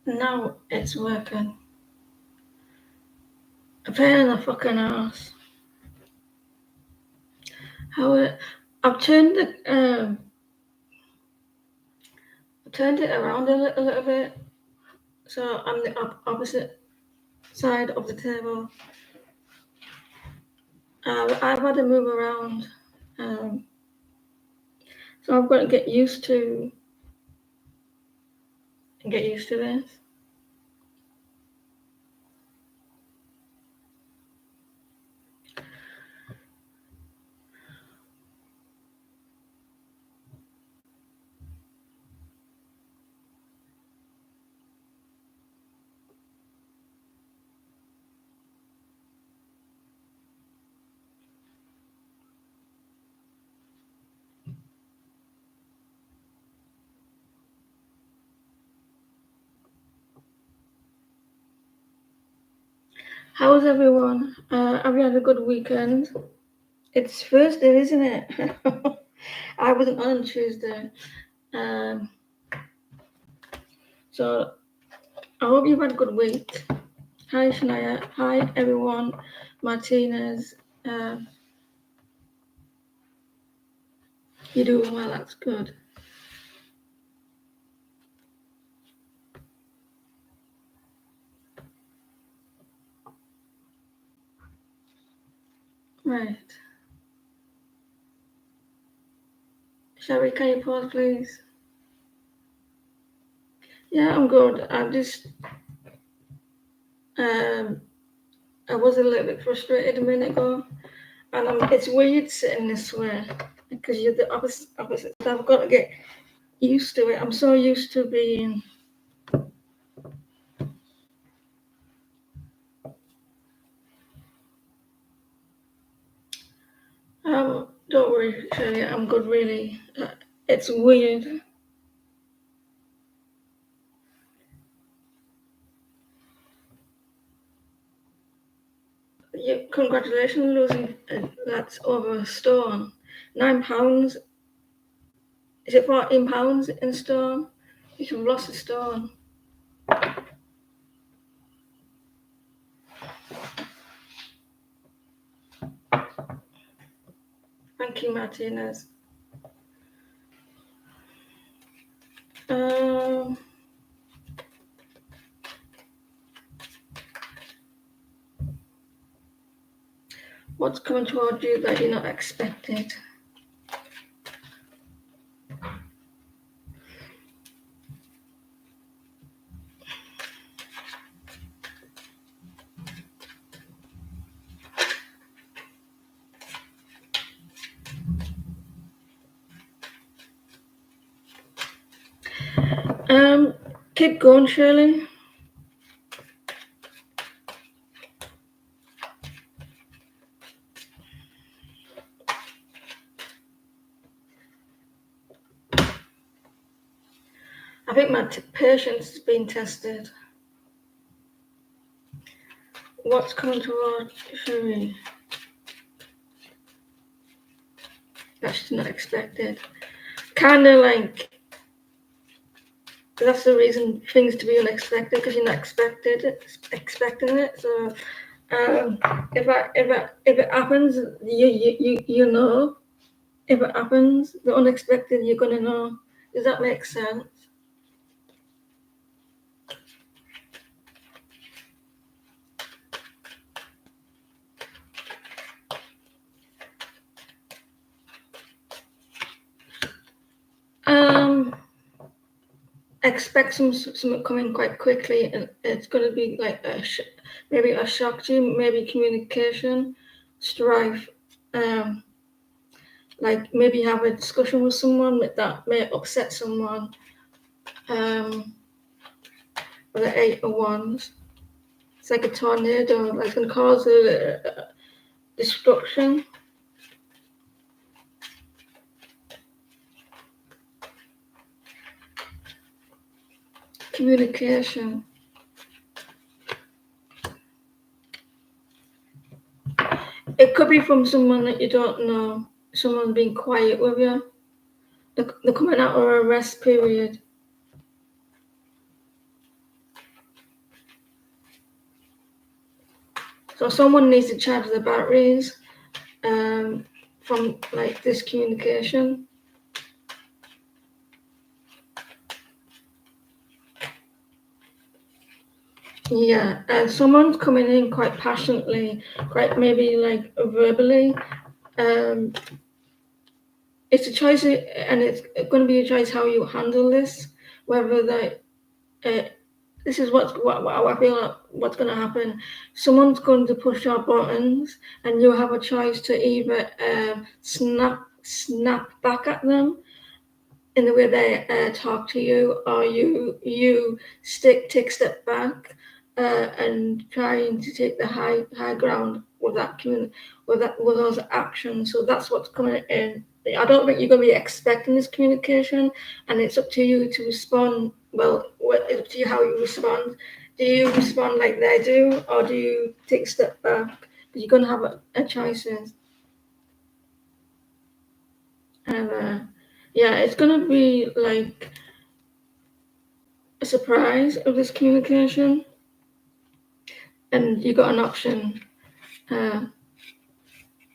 Now it's working. A pain in the fucking ass. I've turned it around a little bit, so I'm the opposite side of the table. I've had to move around, so I've got to get used to this. How's everyone? Have you had a good weekend? It's Thursday, isn't it? I wasn't on Tuesday. So I hope you've had a good week. Hi Shania. Hi everyone. Martinez. You're doing well, that's good. Right. Sherry, can you pause please? Yeah, I'm good. I'm just I was a little bit frustrated a minute ago, and it's weird sitting this way because you're the opposite. So I've got to get used to it. I'm so used to being. Don't worry, Shirley. I'm good. Really, it's weird. Congratulations, losing. That's over a stone. £9. Is it £14 in stone? You've lost a stone. Thank you, Martinez. What's coming toward you that you're not expected? Keep going, Shirley. I think my patience is being tested. What's coming toward Shirley? That's not expected. Kind of like that's the reason things to be unexpected because you're not expecting it. So if it happens, you know. If it happens, the unexpected, you're gonna know. Does that make sense? Expect something coming quite quickly, and it's going to be like maybe a shock to you, maybe communication, strife, like maybe have a discussion with someone that may upset someone. With the 8 of Wands, it's like a tornado, like can cause a destruction. Communication. It could be from someone that you don't know, someone being quiet with you. They're coming out of a rest period. So someone needs to charge the batteries from like this communication. Yeah, and someone's coming in quite passionately, quite maybe like verbally. Um, it's a choice, and it's going to be a choice how you handle this. Whether that this is what I feel like what's going to happen. Someone's going to push our buttons, and you have a choice to either snap back at them in the way they talk to you, or you take a step back and trying to take the high ground with with those actions. So that's what's coming in. I don't think you're going to be expecting this communication, and it's up to you to respond. Well, it's up to you how you respond. Do you respond like they do, or do you take a step back? Because you're going to have a choices. And yeah, it's going to be like a surprise of this communication, and you got an option uh,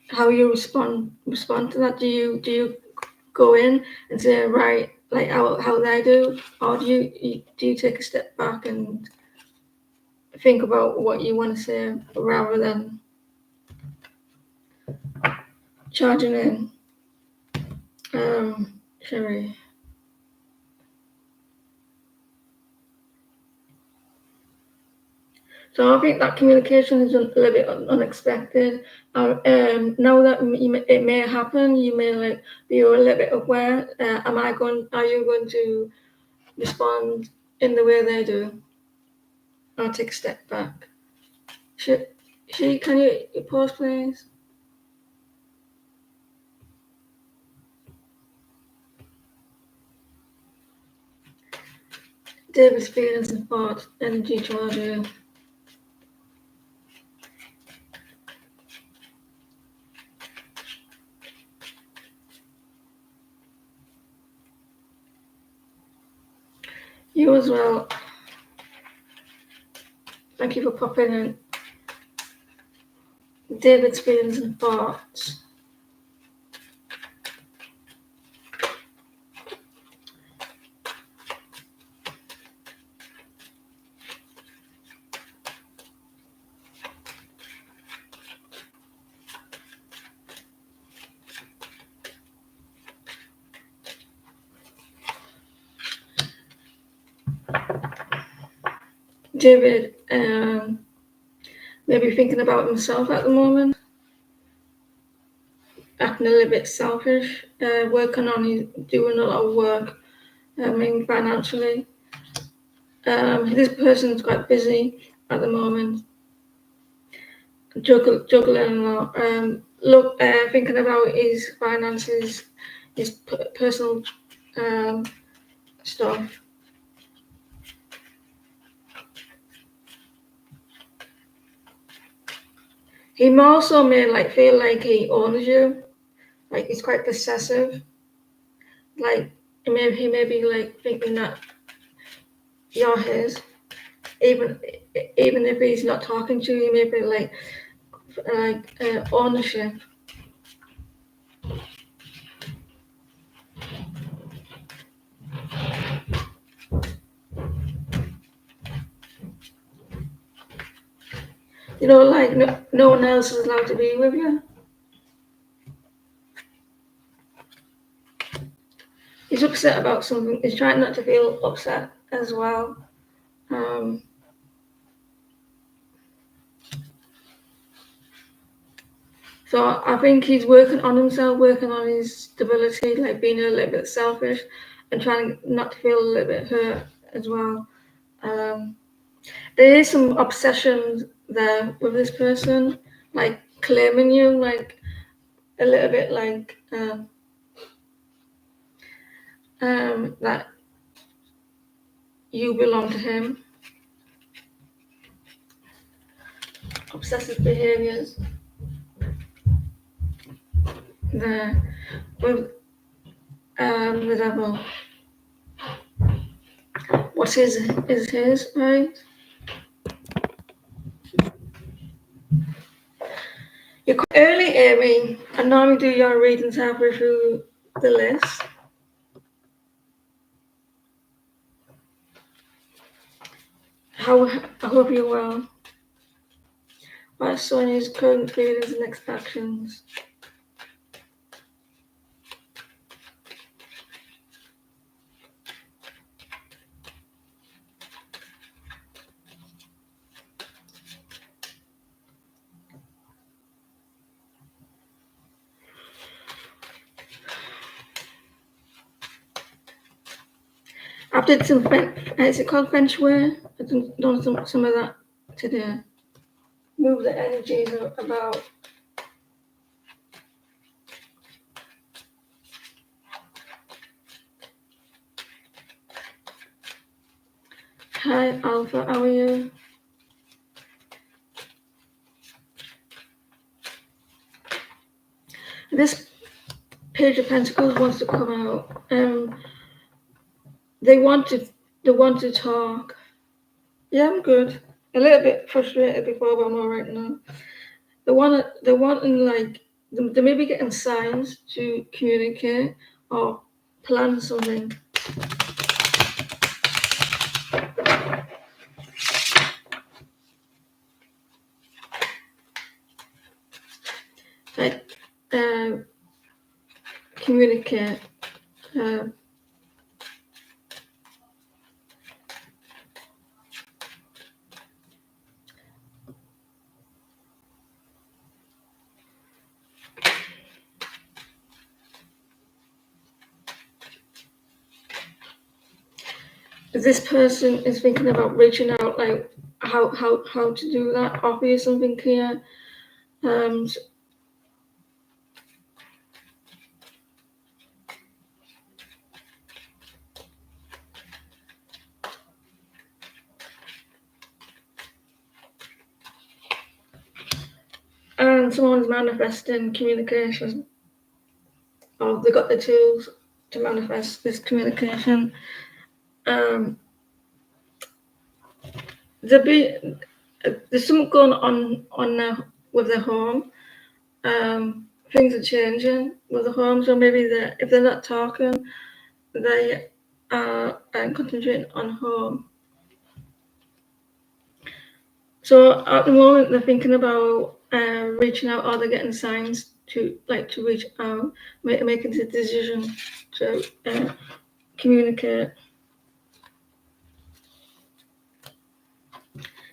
how you respond to that. Do you go in and say right like how they do, or do you take a step back and think about what you want to say rather than charging in? Sherry. So I think that communication is a little bit unexpected. Now that it may happen, you may like be a little bit aware. Are you going to respond in the way they do, or take a step back? Can you pause, please? David's feelings and thoughts, energy towards you. You as well. Thank you for popping in. David's feelings and thoughts. David, maybe thinking about himself at the moment, acting a little bit selfish, doing a lot of work, maybe financially. This person's quite busy at the moment, juggling a lot. Thinking about his finances, his personal stuff. He also may like feel like he owns you, like he's quite possessive. Like he may be like thinking that you're his, even if he's not talking to you. He may be like ownership. Like no one else is allowed to be with you. He's upset about something. He's trying not to feel upset as well. So I think he's working on himself, working on his stability, like being a little bit selfish and trying not to feel a little bit hurt as well. There is some obsession there with this person, like claiming you, like a little bit like that you belong to him. Obsessive behaviors there with the devil. What's his is his, right? You're quite early, Amy. I normally do your readings halfway through the list. I hope you're well. What are Sonia's current feelings and next actions? I've did some is it called Feng Shui? I've done some of that today. Move the energies about. Hi Alpha, how are you? This Page of Pentacles wants to come out. They want to talk. Yeah, I'm good. A little bit frustrated before, but I'm alright now. They're wanting like they may be getting signs to communicate or plan something. Like communicate. This person is thinking about reaching out, like how to do that. Offer you something clear. And someone's manifesting communication, or they got the tools to manifest this communication. There's something going on with the home. Things are changing with the home, so maybe if they're not talking, they are concentrating on home. So at the moment, they're thinking about reaching out, or they're getting signs to reach out, making the decision to communicate.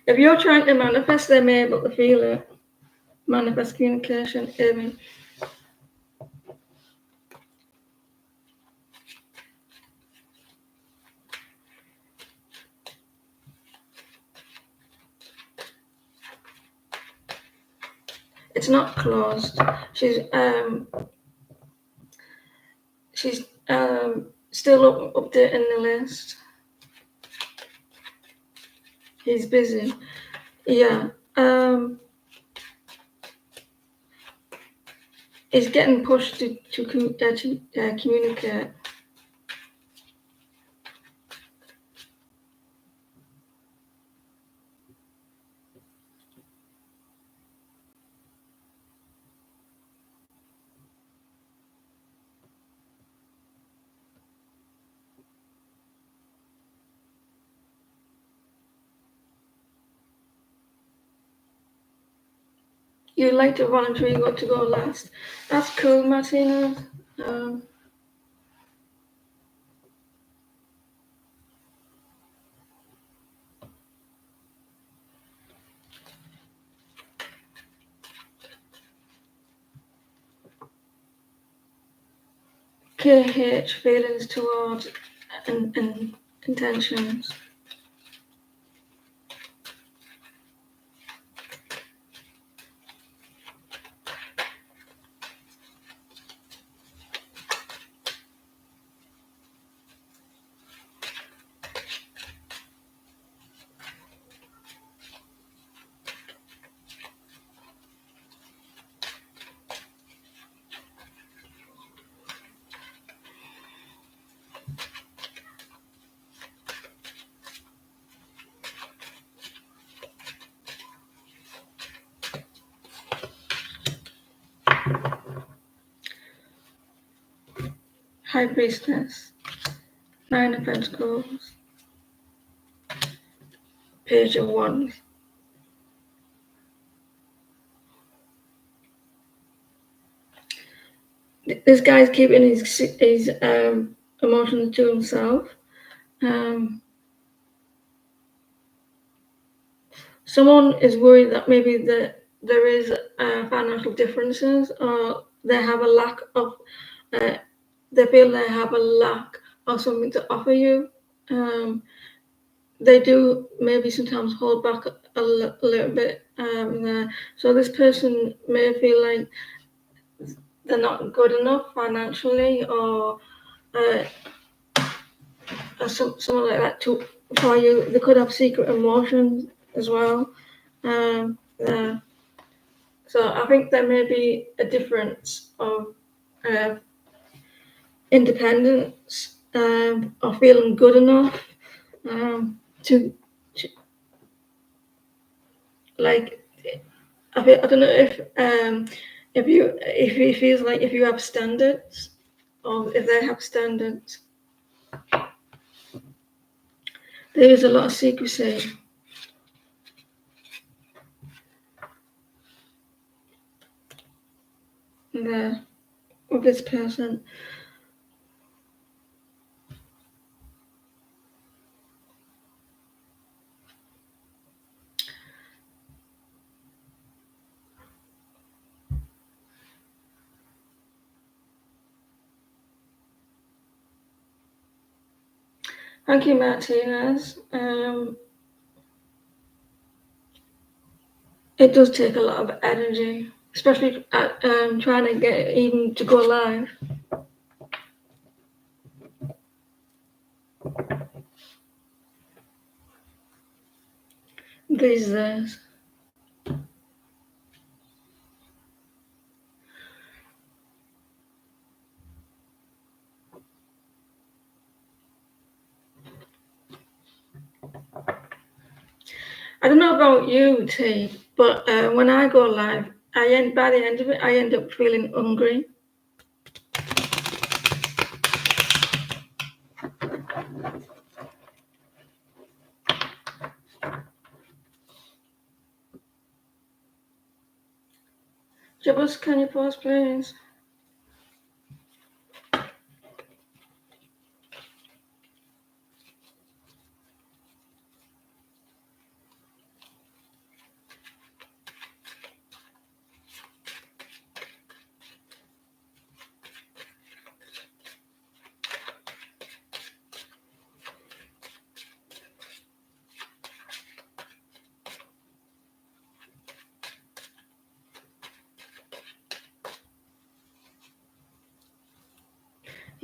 If you're trying to manifest, they may be able to feel it. Manifest communication, Amy. It's not closed. She's still updating the list. He's busy. Yeah. He's getting pushed to communicate. You'd like to voluntarily go last. That's cool, Martina. KH, feelings towards and intentions. High Priestess, Nine of Pentacles, Page of Wands. This guy's keeping his emotions to himself. Someone is worried that maybe there is financial differences, or they have a lack of. They feel they have a lack of something to offer you. They do maybe sometimes hold back a little bit there. So this person may feel like they're not good enough financially, or something like that for you. They could have secret emotions as well. So I think there may be a difference of independence, or feeling good enough to like. I don't know if he feels like if you have standards, or if they have standards. There is a lot of secrecy there with this person. Thank you, Martinez. It does take a lot of energy, especially at, trying to get even to go live. These days. I don't know about you, T, but when I go live, by the end of it, I end up feeling hungry. Jibbles, can you pause, please?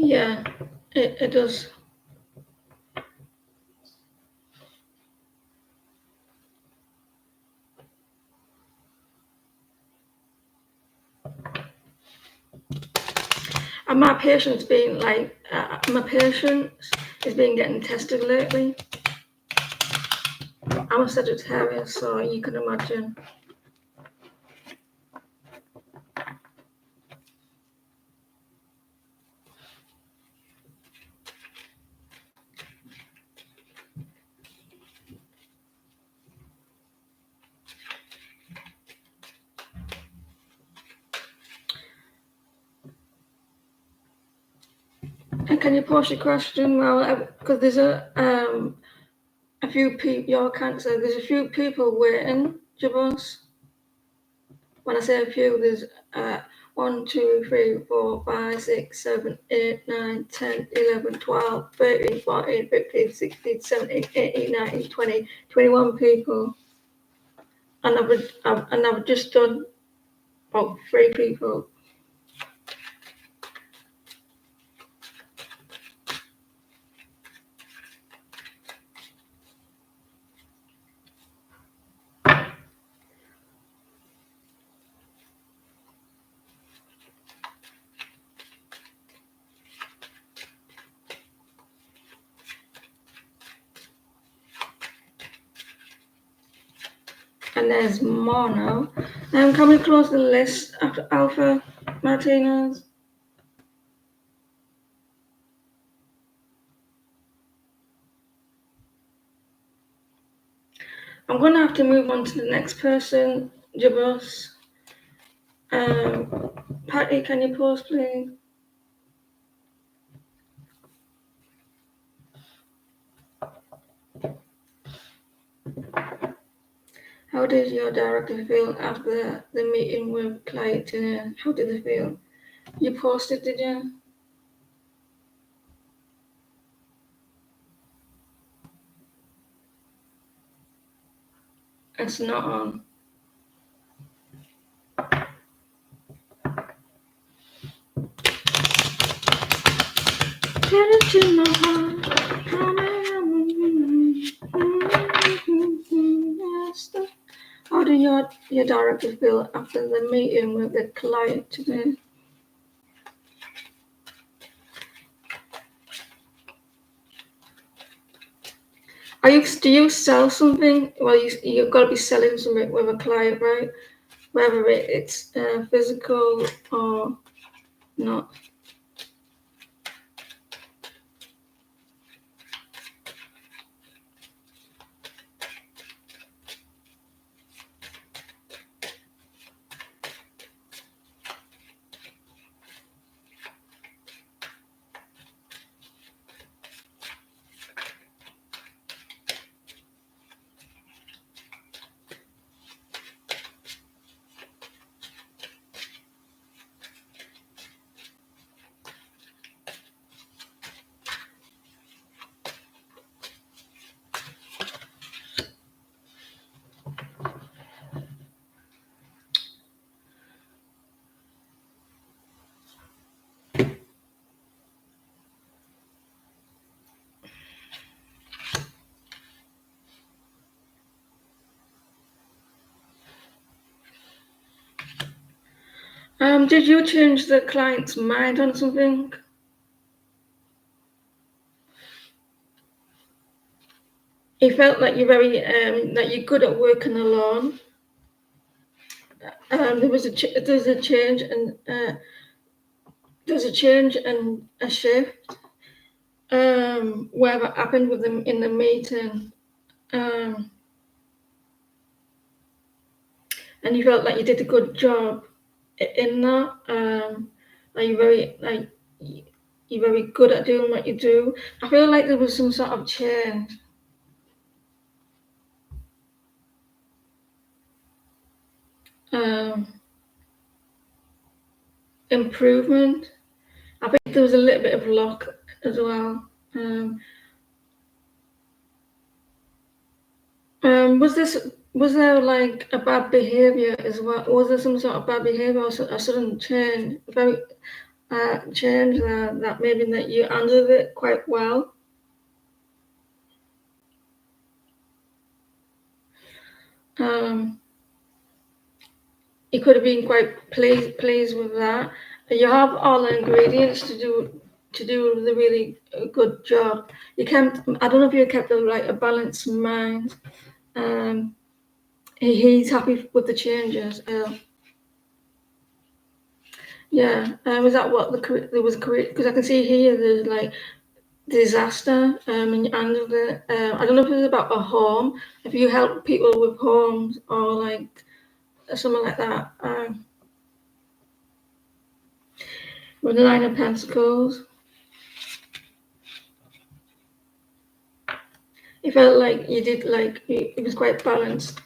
Yeah, it does. And my patience being is being getting tested lately. I'm a Sagittarius, so you can imagine. And can you pause your question? Well, because there's a few people, your Cancer, there's a few people waiting, Jibbles. When I say a few, there's 1, 2, 3, 4, 5, 6, 7, 8, 9, 10, 11, 12, 13, 14, 15, 16, 17, 18, 19, 20, 21 people. And I've just done about 3 people. And there's more now. Can we close the list after Alpha Martinez? I'm gonna have to move on to the next person, Jabos. Patty, can you pause, please? How did your director feel after the meeting with client today? How did they feel? You posted, did you? It's not on. Get it to my heart. How did your director feel after the meeting with the client today? Do you sell something? Well, you've got to be selling something with a client, right? Whether it's physical or not. Did you change the client's mind on something? He felt like you're good at working alone. There's a change and a shift. Whatever happened with them in the meeting, and you felt like you did a good job in that. Like you're very good at doing what you do. I feel like there was some sort of change. Um, Improvement. I think there was a little bit of luck as well. Was there like a bad behaviour as well? Was there some sort of bad behaviour or a sudden change? Very change that maybe that you handled it quite well. You could have been quite pleased with that. You have all the ingredients to do the really good job. You kept. I don't know if you kept a balanced mind. Um, he's happy with the changes. Yeah. Was that what there was a career? Because I can see here there's like disaster. And you handled it. I don't know if it was about a home. If you help people with homes or like something like that. With the Nine of Pentacles. It felt like you did it was quite balanced.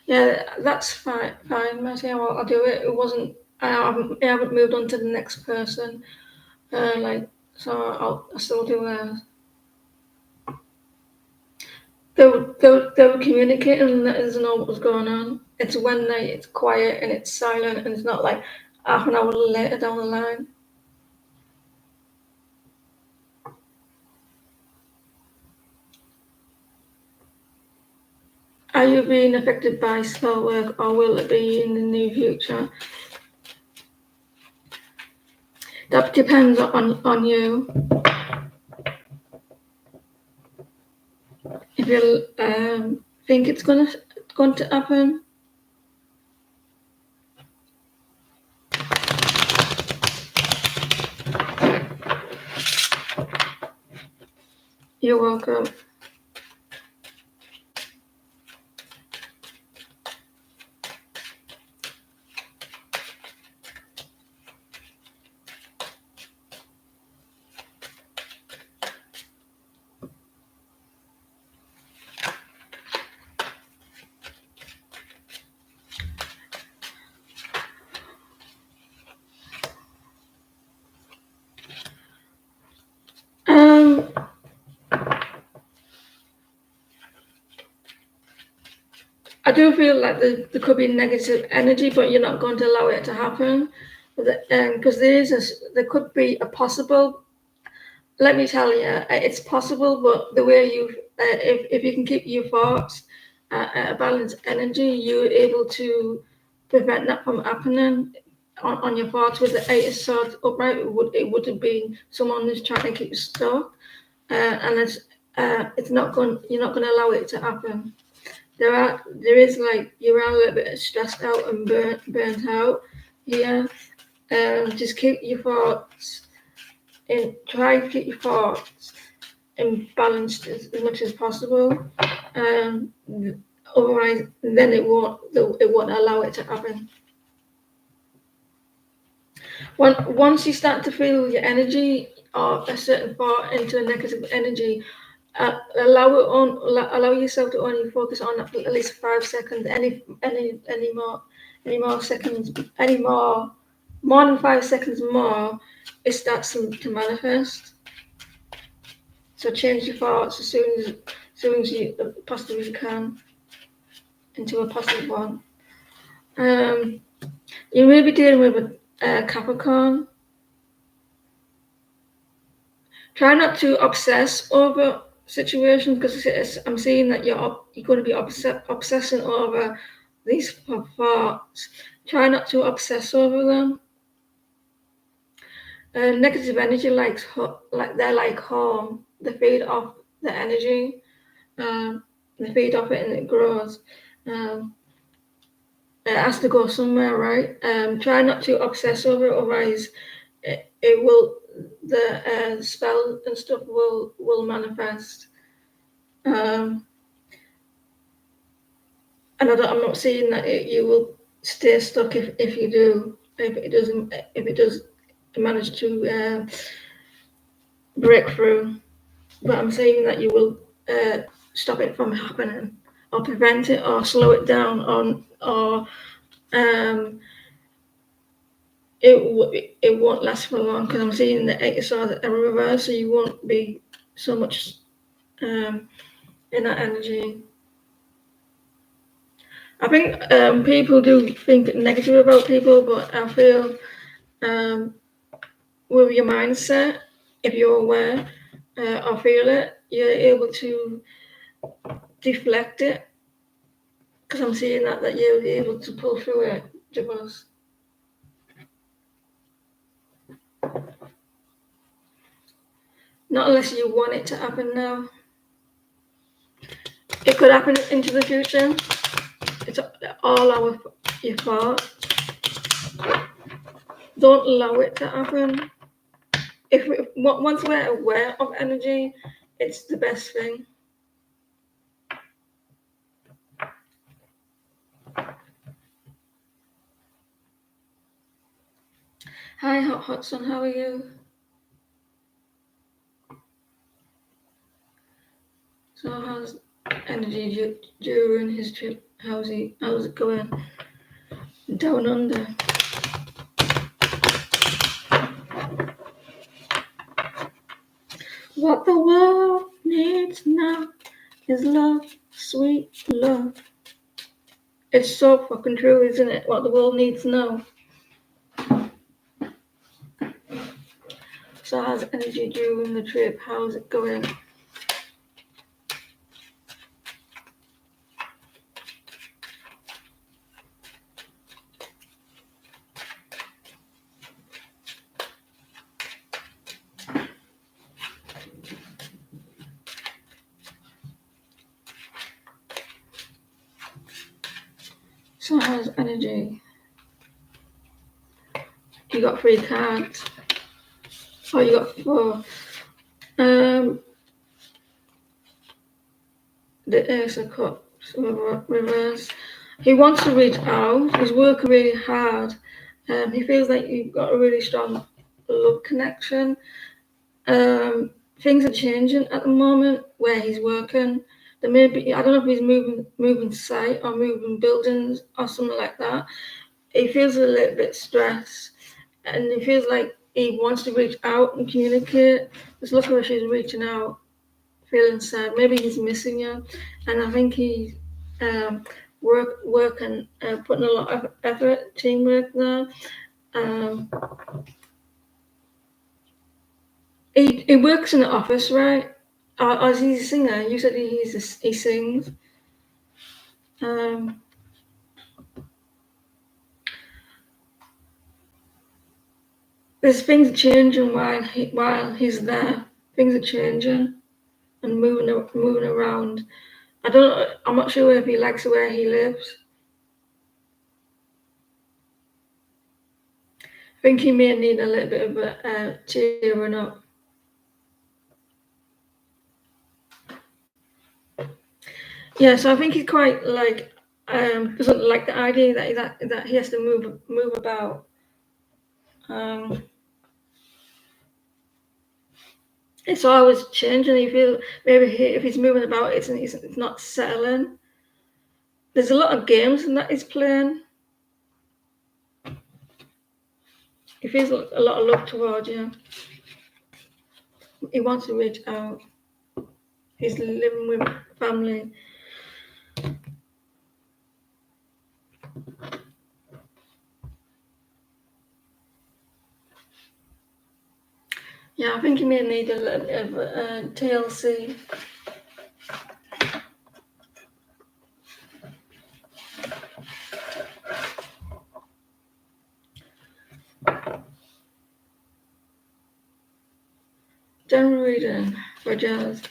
Yeah, that's fine, Matty. I'll do it. It wasn't. I haven't moved on to the next person. So I'll still do that. They were communicating and that doesn't know what was going on. It's when it's quiet and it's silent and it's not like half an hour later down the line. Are you being affected by spell work or will it be in the near future? That depends on you. If you think it's going to happen, you're welcome. I do feel like there could be negative energy, but you're not going to allow it to happen. Because there could be a possible. Let me tell you, it's possible, but the way if you can keep your thoughts at a balanced energy, you're able to prevent that from happening on your thoughts. With the Eight of Swords upright, it would have been someone who's trying to keep you stuck, and it's not going. You're not going to allow it to happen. There is like you are a little bit stressed out and burnt out here. Just keep your thoughts and try to keep your thoughts in balanced as much as possible. Um, Otherwise, then it won't allow it to happen. Once you start to feel your energy or a certain thought into a negative energy, allow yourself to only focus on at least 5 seconds. Any more seconds, more than 5 seconds more, it starts to manifest. So change your thoughts as soon as you possibly can into a positive one. You may be dealing with a Capricorn. Try not to obsess over situations because I'm seeing that you're going to be obsessing over these thoughts. Try not to obsess over them. Negative energy like they're like home. They feed off the energy. They feed off it and it grows. It has to go somewhere, right? Try not to obsess over it, otherwise it will the spell and stuff will manifest. And I'm not saying that you will stay stuck if you do. If it does manage to break through, but I'm saying that you will stop it from happening, or prevent it, or slow it down, or it won't last for long, because I'm seeing the Eight of Swords in reverse, so you won't be so much in that energy. I think people do think negative about people, but I feel with your mindset, if you're aware or feel it, you're able to deflect it. Because I'm seeing that you'll be able to pull through it, Jabos. Not unless you want it to happen now. It could happen into the future. It's all your fault. Don't allow it to happen. Once we're aware of energy, it's the best thing. Hi, Hudson, how are you? So how's energy during his trip? How's it going? Down under. What the world needs now is love, sweet love. It's so fucking true, isn't it? What the world needs now. So how's energy during the trip? How's it going? So how's energy? You got 3 cards. Oh, you got 4. The Ace of Cups reverse. He wants to reach out. He's working really hard. He feels like you've got a really strong love connection. Things are changing at the moment where he's working. There may be, I don't know if he's moving site or moving buildings or something like that. He feels a little bit stressed, and he feels like he wants to reach out and communicate. Just look at her, she's reaching out, feeling sad. Maybe he's missing you, and I think work and putting a lot of effort, teamwork there. He works in the office, right? As he's a singer, you said he sings. There's things changing while he's there. Things are changing and moving around. I'm not sure if he likes where he lives. I think he may need a little bit of a cheering up. Yeah, so I think he's quite like doesn't like the idea that he has to move about. It's always changing. You feel maybe if he's moving about, it's not settling. There's a lot of games that he's playing. He feels a lot of love towards you. He wants to reach out. He's living with family. Yeah, I think he may need a little bit of TLC. General reading for Jazz.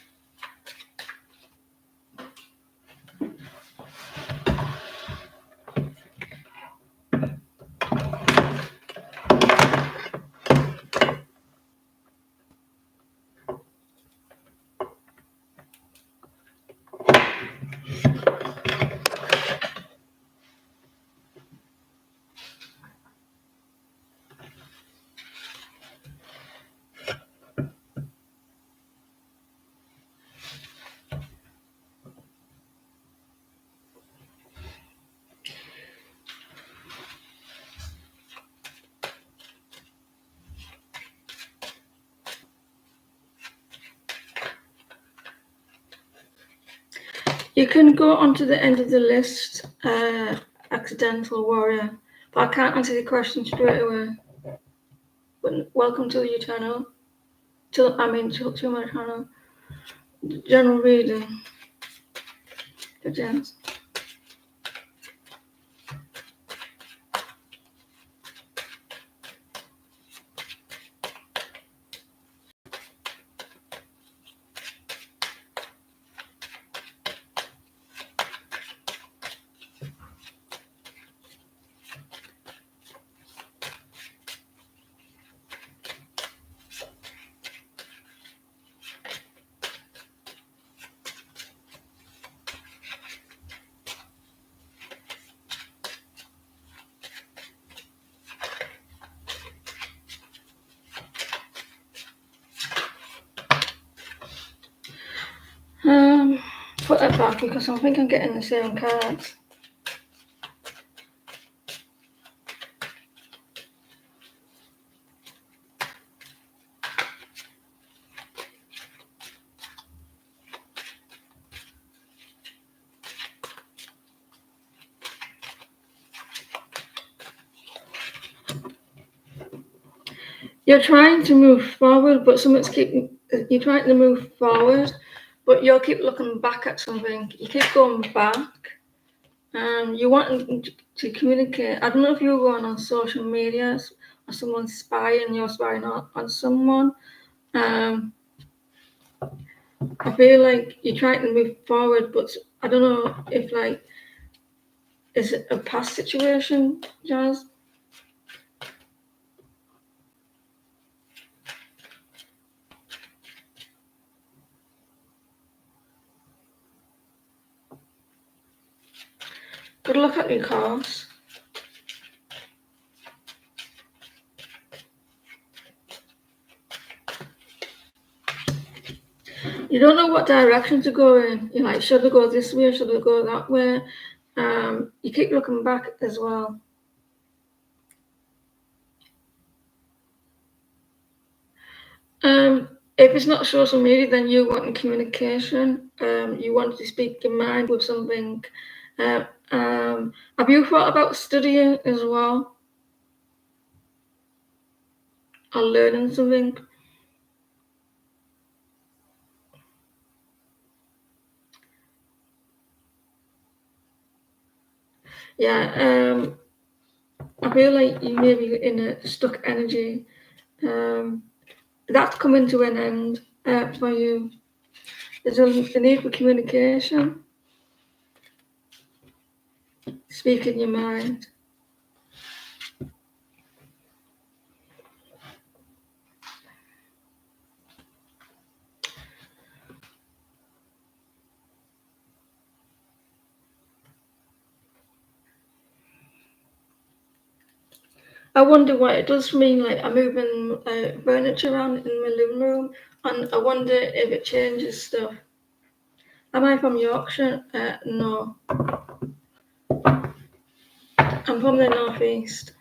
You can go onto the end of the list, accidental warrior, but I can't answer the question straight away. But welcome to your channel. To my channel. General reading for Jazz. Put that back because I think I'm getting the same cards. You're trying to move forward, but you're trying to move forward, but you'll keep looking back at something. You keep going back. You want to communicate. I don't know if you're going on social media or someone's spying, you're spying on someone. I feel like you're trying to move forward, but I don't know if is it a past situation, Jazz? Good luck at your course. You don't know what direction to go in. You're like, should I go this way? Should I go that way? You keep looking back as well. If it's not social media, then you want communication. You want to speak your mind with something, Have you thought about studying as well, or learning something? Yeah, I feel like you may be in a stuck energy. That's coming to an end for you. There's a need for communication, speaking your mind. I wonder what it does for me. Like I'm moving furniture around in my living room, and I wonder if it changes stuff. Am I from Yorkshire? No, I'm from the northeast.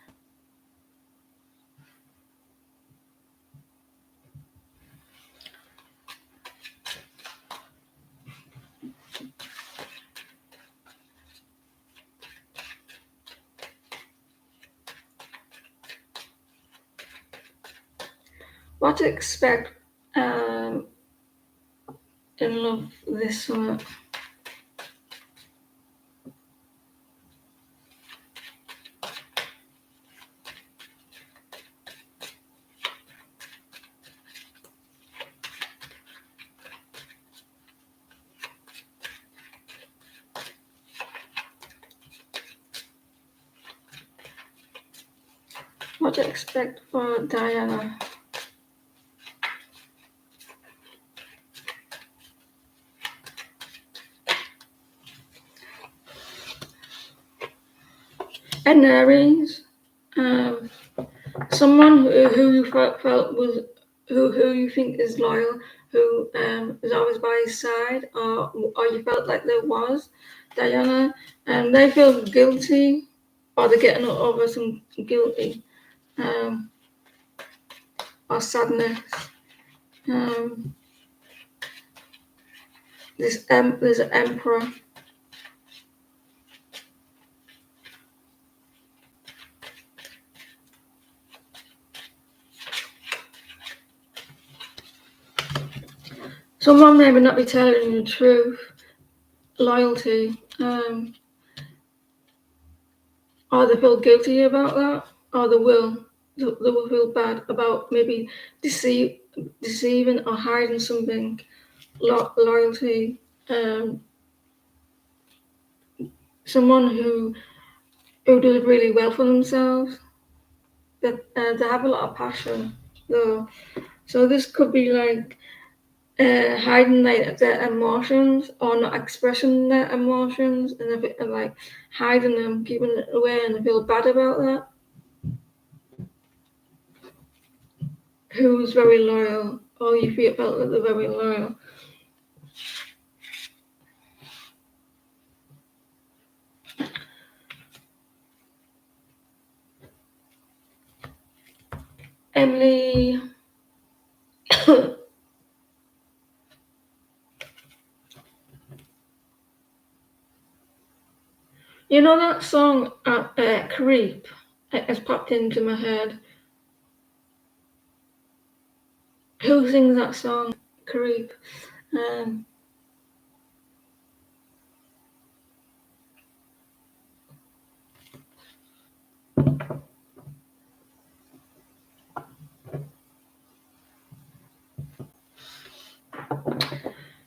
What to expect in love this summer? What to expect for Diana? And Aries, someone who you felt was who you think is loyal, who is always by his side, or you felt like there was Diana, and they feel guilty, or they're getting over some guilty, um, or sadness. Um, there's an emperor. Someone may not be telling you the truth, loyalty, or they feel guilty about that, or they will feel bad about maybe deceiving or hiding something, loyalty. Someone who does really well for themselves, that they have a lot of passion, though. So this could be like hiding like their emotions or not expressing their emotions, and like hiding them, keeping it away, and they feel bad about that. Who's very loyal? Oh, you felt that they're very loyal. Emily, you know that song, Creep? It has popped into my head. Who sings that song, Creep? Um,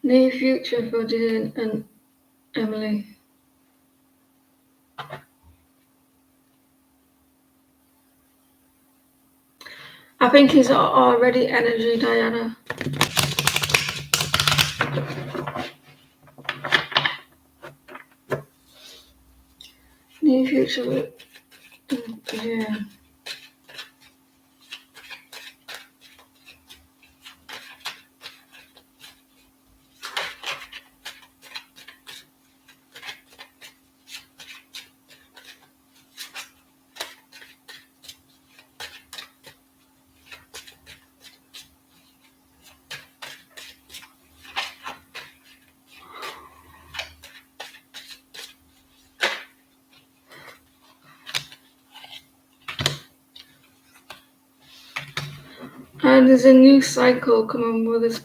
Near future for Jane and Emily. I think he's already energy, Diana. Near future with Jane. And there's a new cycle coming with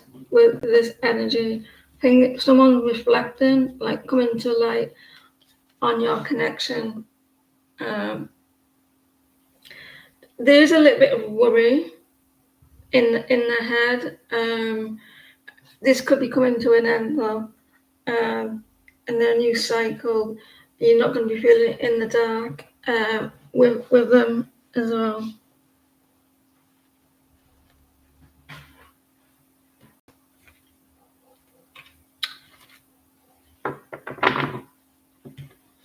this energy. I think someone reflecting, like coming to light on your connection. There's a little bit of worry in the head. This could be coming to an end though. And then a new cycle. You're not going to be feeling in the dark with them as well.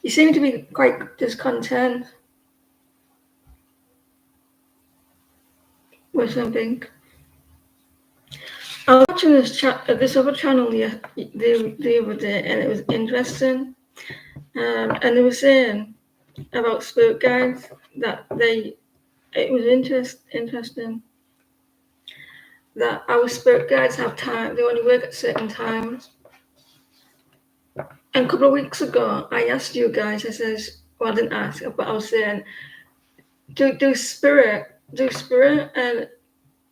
You seem to be quite discontent with something. I was watching this other channel the other day, and it was interesting. And they were saying about spirit guides that it was interesting that our spirit guides have time. They only work at certain times. And a couple of weeks ago, I asked you guys. I says, well, I didn't ask, but I was saying, do spirit and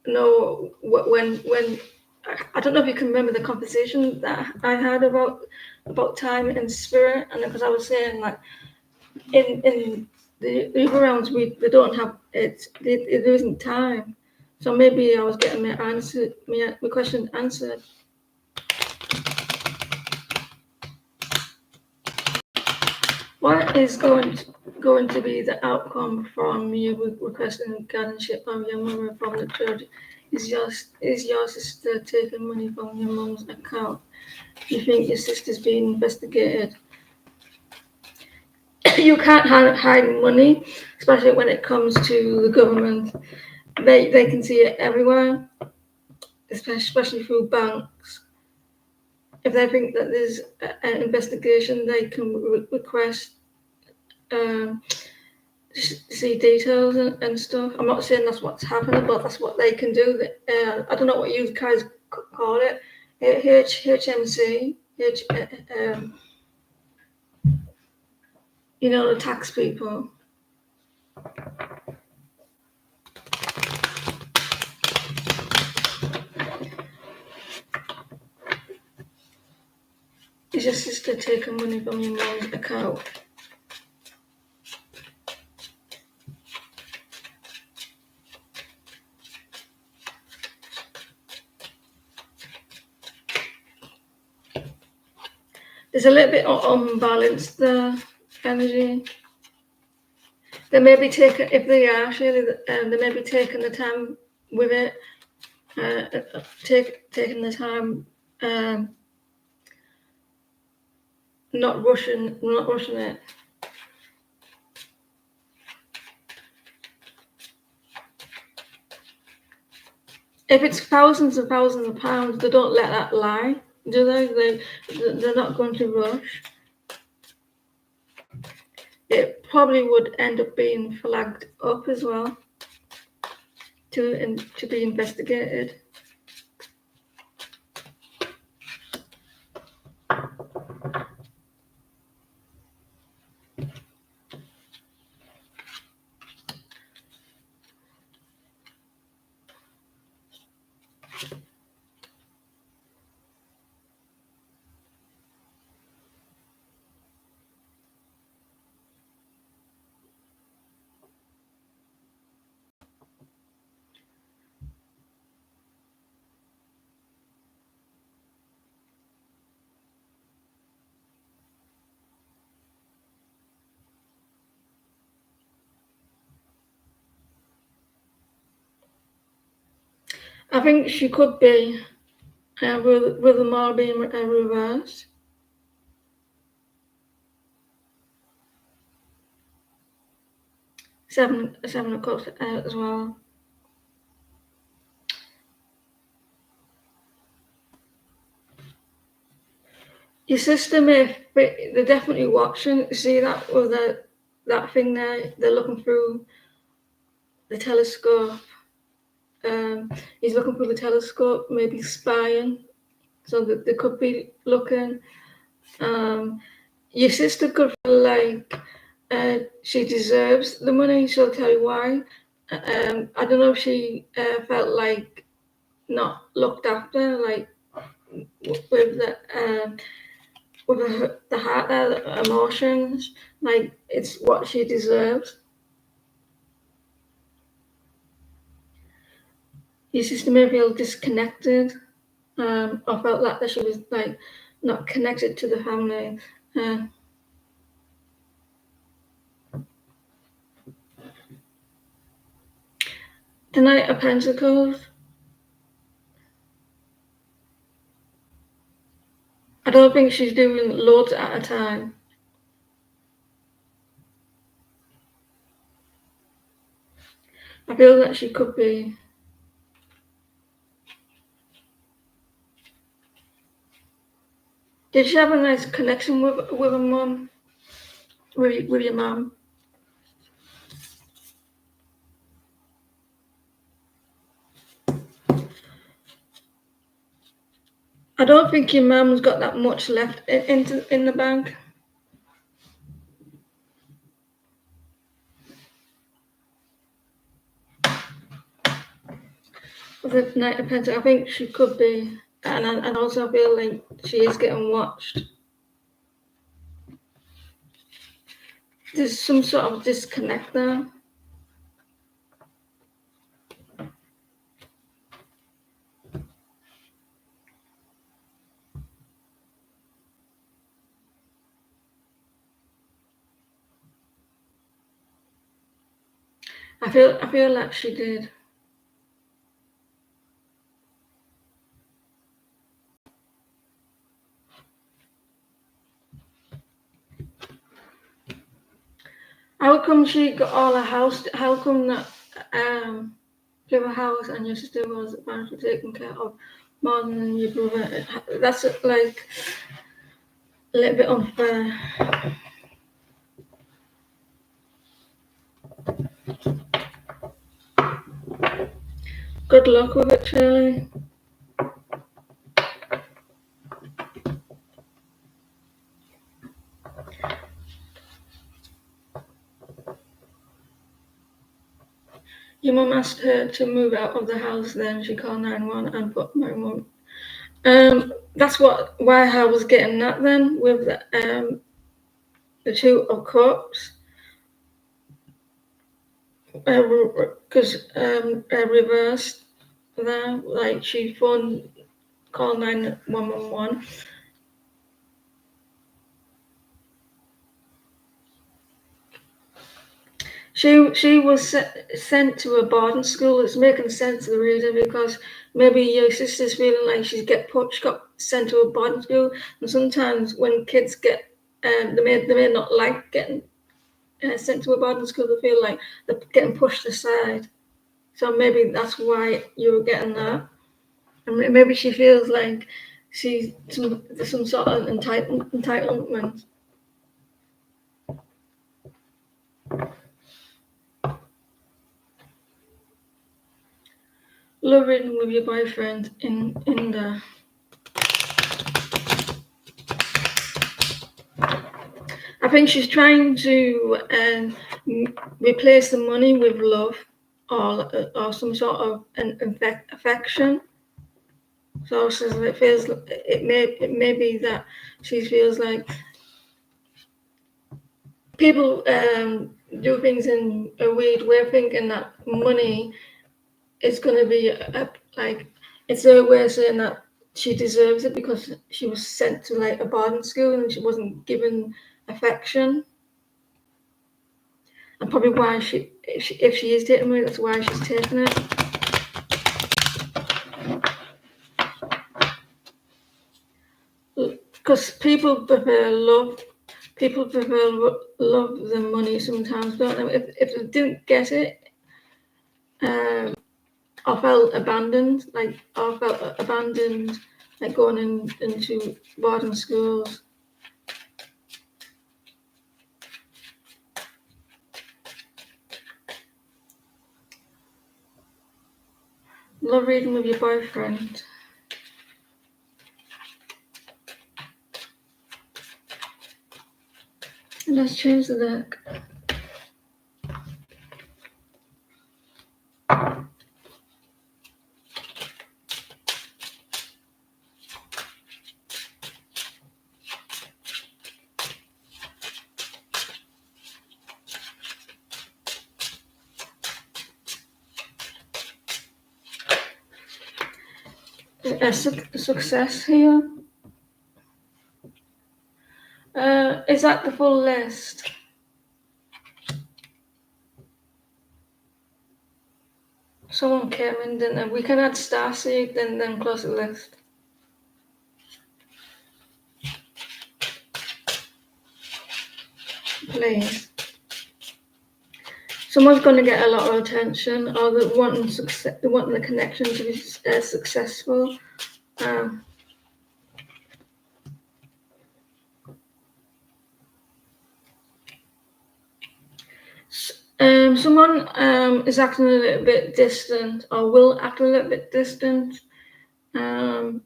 know when I don't know if you can remember the conversation that I had about time and spirit, and because I was saying like in the other realms they don't have it. There isn't time, so maybe I was getting my question answered. What is going to be the outcome from you requesting guardianship of your mother from the church? Is your sister taking money from your mom's account? You think your sister's being investigated? You can't hide money, especially when it comes to the government. They can see it everywhere, especially through banks. If they think that there's an investigation, they can request see details and stuff. I'm not saying that's what's happening, but that's what they can do. I don't know what you guys call it. HMC, the tax people. Is your sister taking money from your mom's account? There's a little bit of unbalanced energy. They may be taking, if they are actually, they may be taking the time with it, taking the time, not rushing it. If it's thousands and thousands of pounds, they don't let that lie, do they? They're not going to rush. It probably would end up being flagged up as well to be investigated. I think she could be, with them all being reversed. Seven of Cups as well. Your sister they're definitely watching. See that with that thing there? They're looking through the telescope. He's looking through the telescope, maybe spying. So that they could be looking. Your sister could feel like she deserves the money. She'll tell you why. I don't know if she felt like not looked after, like with the heart, the emotions, like it's what she deserves. Your sister may feel disconnected, or felt like that she was like not connected to the family. Uh, the Knight of Pentacles. I don't think she's doing loads at a time. I feel that she could be. Did she have a nice connection with her mum, with your mum? I don't think your mum's got that much left in the bank. With the Knight of Pentacles, I think she could be, and I also feel like she is getting watched. There's some sort of disconnect there. I feel like she did. How come she got all her house? How come that you have a house and your sister was apparently taken care of more than your brother? That's like a little bit unfair. Good luck with it, Shirley. Your mum asked her to move out of the house, then she called 911 and put my mum. That's why I was getting that then with the Two of Cups, because reversed there, like she phoned, called 911. She was sent to a boarding school. It's making sense to the reader because maybe your sister's feeling like she got sent to a boarding school, and sometimes when kids get they may not like getting sent to a boarding school. They feel like they're getting pushed aside. So maybe that's why you were getting that, and maybe she feels like she's some sort of entitlement. Love reading with your boyfriend in the. I think she's trying to replace the money with love or some sort of an affection. So it feels it may be that she feels like people do things in a weird way, thinking that money is going to be like it's a way of saying that she deserves it because she was sent to like a boarding school and she wasn't given affection. And probably why if she is taking money, that's why she's taking it. Because people prefer love than money sometimes, don't they? If they didn't get it, or felt abandoned, like going into boarding schools. Love reading with your boyfriend. Let's change the deck. success here. Is that the full list? Someone came in, didn't they? We can add starseed, then close the list. Please. Someone's going to get a lot of attention, or they want the connection to be successful. Someone is acting a little bit distant, or will act a little bit distant, and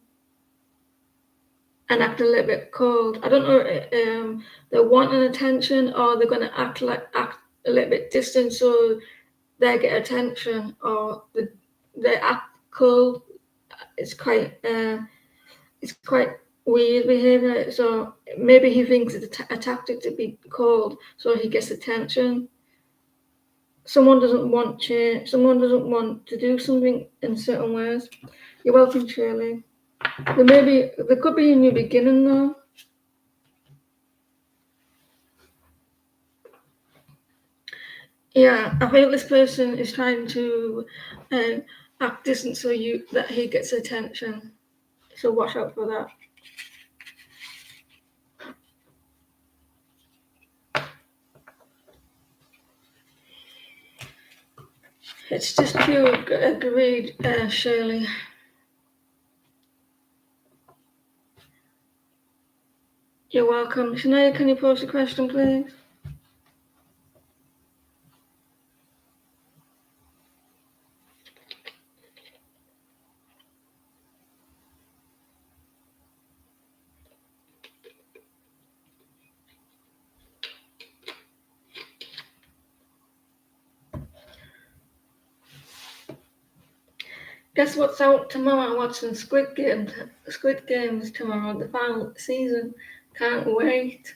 act a little bit cold. I don't know. They're wanting attention, or they're going to act a little bit distant, so they get attention, or they act cold. It's quite weird behavior. So maybe he thinks it's a tactic to be cold, so he gets attention. Someone doesn't want change. Someone doesn't want to do something in certain ways. You're welcome, Shirley. There could be a new beginning though. Yeah, I think this person is trying to act distant so that he gets attention. So watch out for that. It's just pure greed, Shirley. You're welcome. Shania, can you pose a question, please? Guess what's out tomorrow? I'm watching Squid Games tomorrow, the final season. Can't wait.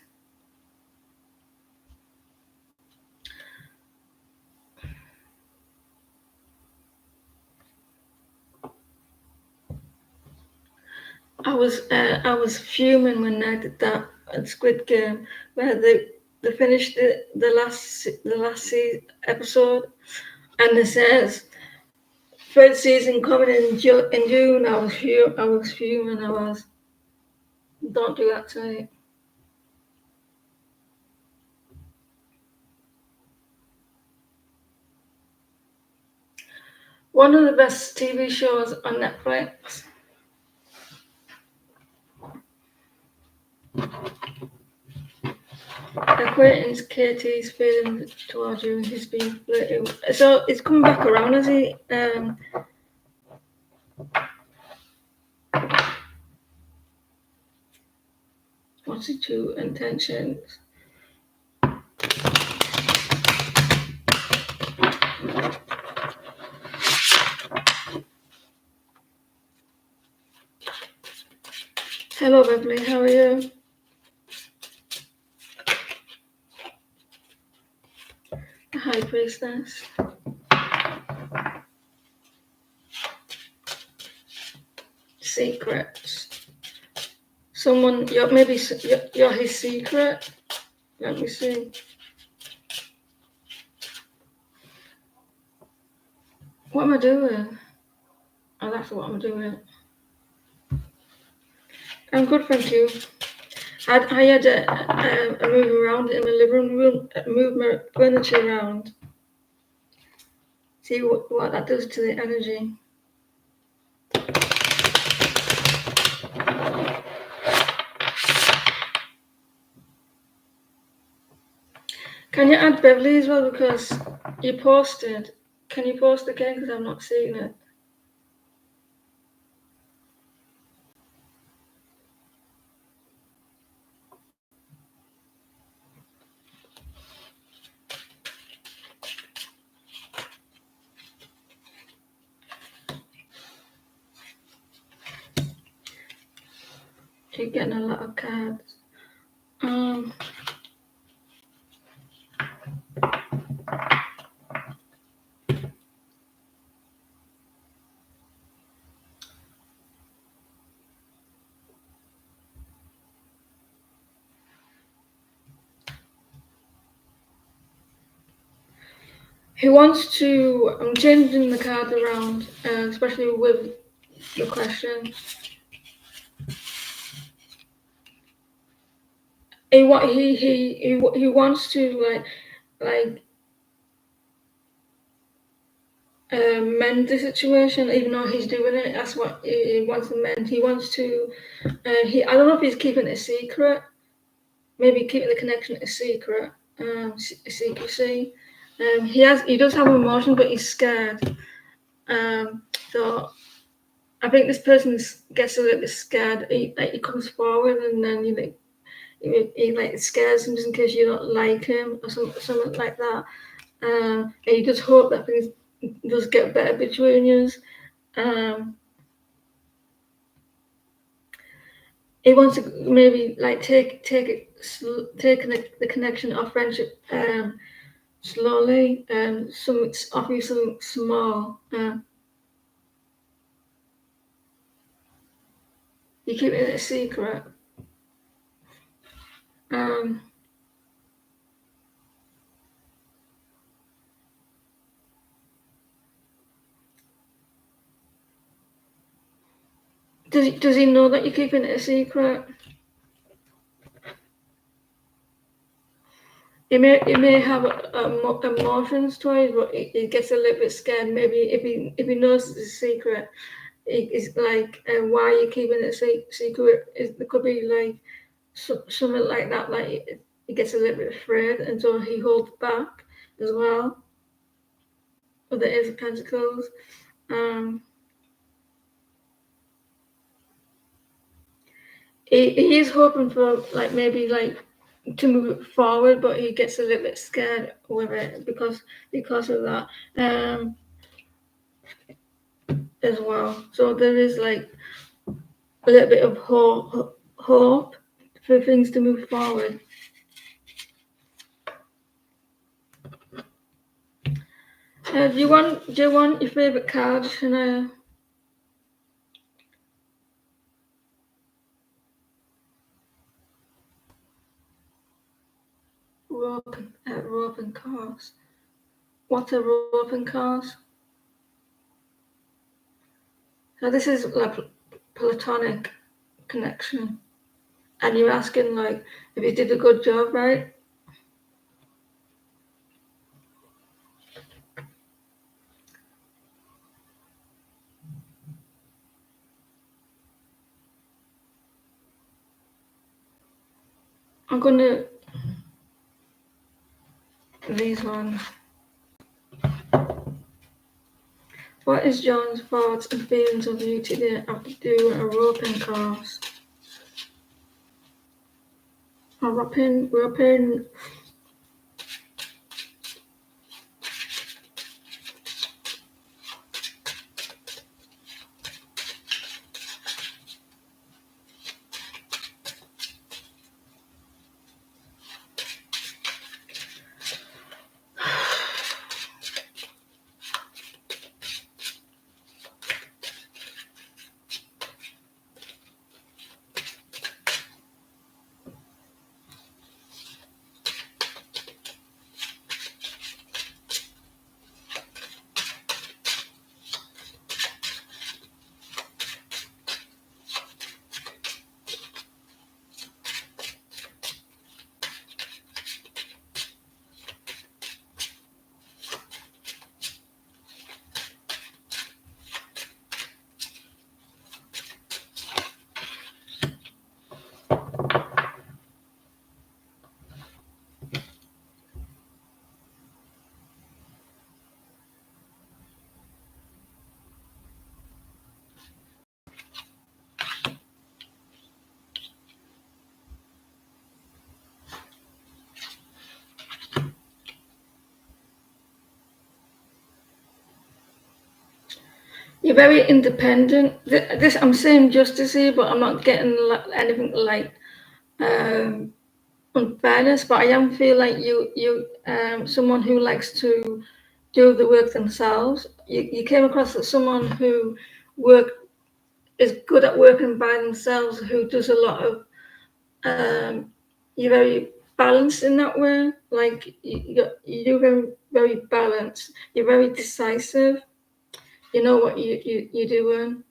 I was fuming when I did that at Squid Game, where they finished the last episode, and it says third season coming in June. I was fuming. Don't do that to me. One of the best TV shows on Netflix. Acquaintance KT's feeling towards you, and he's been flirting. So he's coming back around, has he? What's his true intentions? Hello, Beverly. How are you? High Priestess. Secrets. Someone, you're his secret. Let me see. What am I doing? Oh, that's what I'm doing. I'm good, thank you. I had a move around in the living room, move my furniture around. See what that does to the energy. Can you add Beverly as well, because you posted? Can you post again, because I'm not seeing it? You're getting a lot of cards. He wants to. I'm changing the card around, especially with the question. He wants to like mend the situation, even though he's doing it. That's what he wants to mend. He wants to. I don't know if he's keeping it a secret. Maybe keeping the connection a secret. Secrecy. He does have emotion, but he's scared. So I think this person gets a little bit scared. He comes forward and then he like scares him just in case you don't like him or something like that. And you just hope that things does get better between you. Um, he wants to maybe like take the connection of friendship slowly and offer you something small. You keep it a secret. Um, does he know that you're keeping it a secret? He may have emotions towards, but he gets a little bit scared. Maybe if he knows it's a secret, it's like why are you keeping it secret? It could be like something like that. Like he gets a little bit afraid, and so he holds back as well. With the Ace of Pentacles, he is hoping for like maybe like to move it forward, but he gets a little bit scared with it because of that. As well. So there is like a little bit of hope for things to move forward. Do you want your favorite card, Shania? Rope and cars. What are rope and cars? So this is like platonic connection, and you're asking like if you did a good job, right? I'm gonna these ones. What is John's thoughts and feelings of you today after doing a roping course? A roping. You're very independent. This I'm saying justice here, but I'm not getting anything like um, unfairness. But I am feel like you someone who likes to do the work themselves. You came across as someone who work is good at working by themselves. Who does a lot of you're very balanced in that way. Like you're very, very balanced. You're very decisive. You know what you're doing.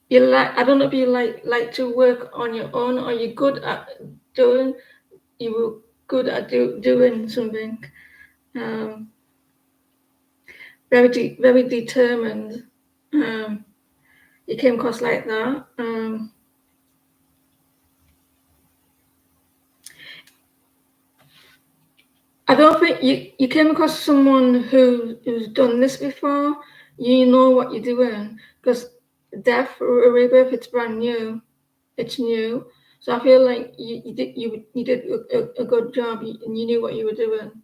You like, I don't know if you like to work on your own, or you're good at doing. You were good at doing something. Um, very determined. You came across like that. I don't think you came across someone who's done this before. You know what you're doing, because death or rebirth, it's brand new. It's new. So I feel like you did a good job, and you knew what you were doing.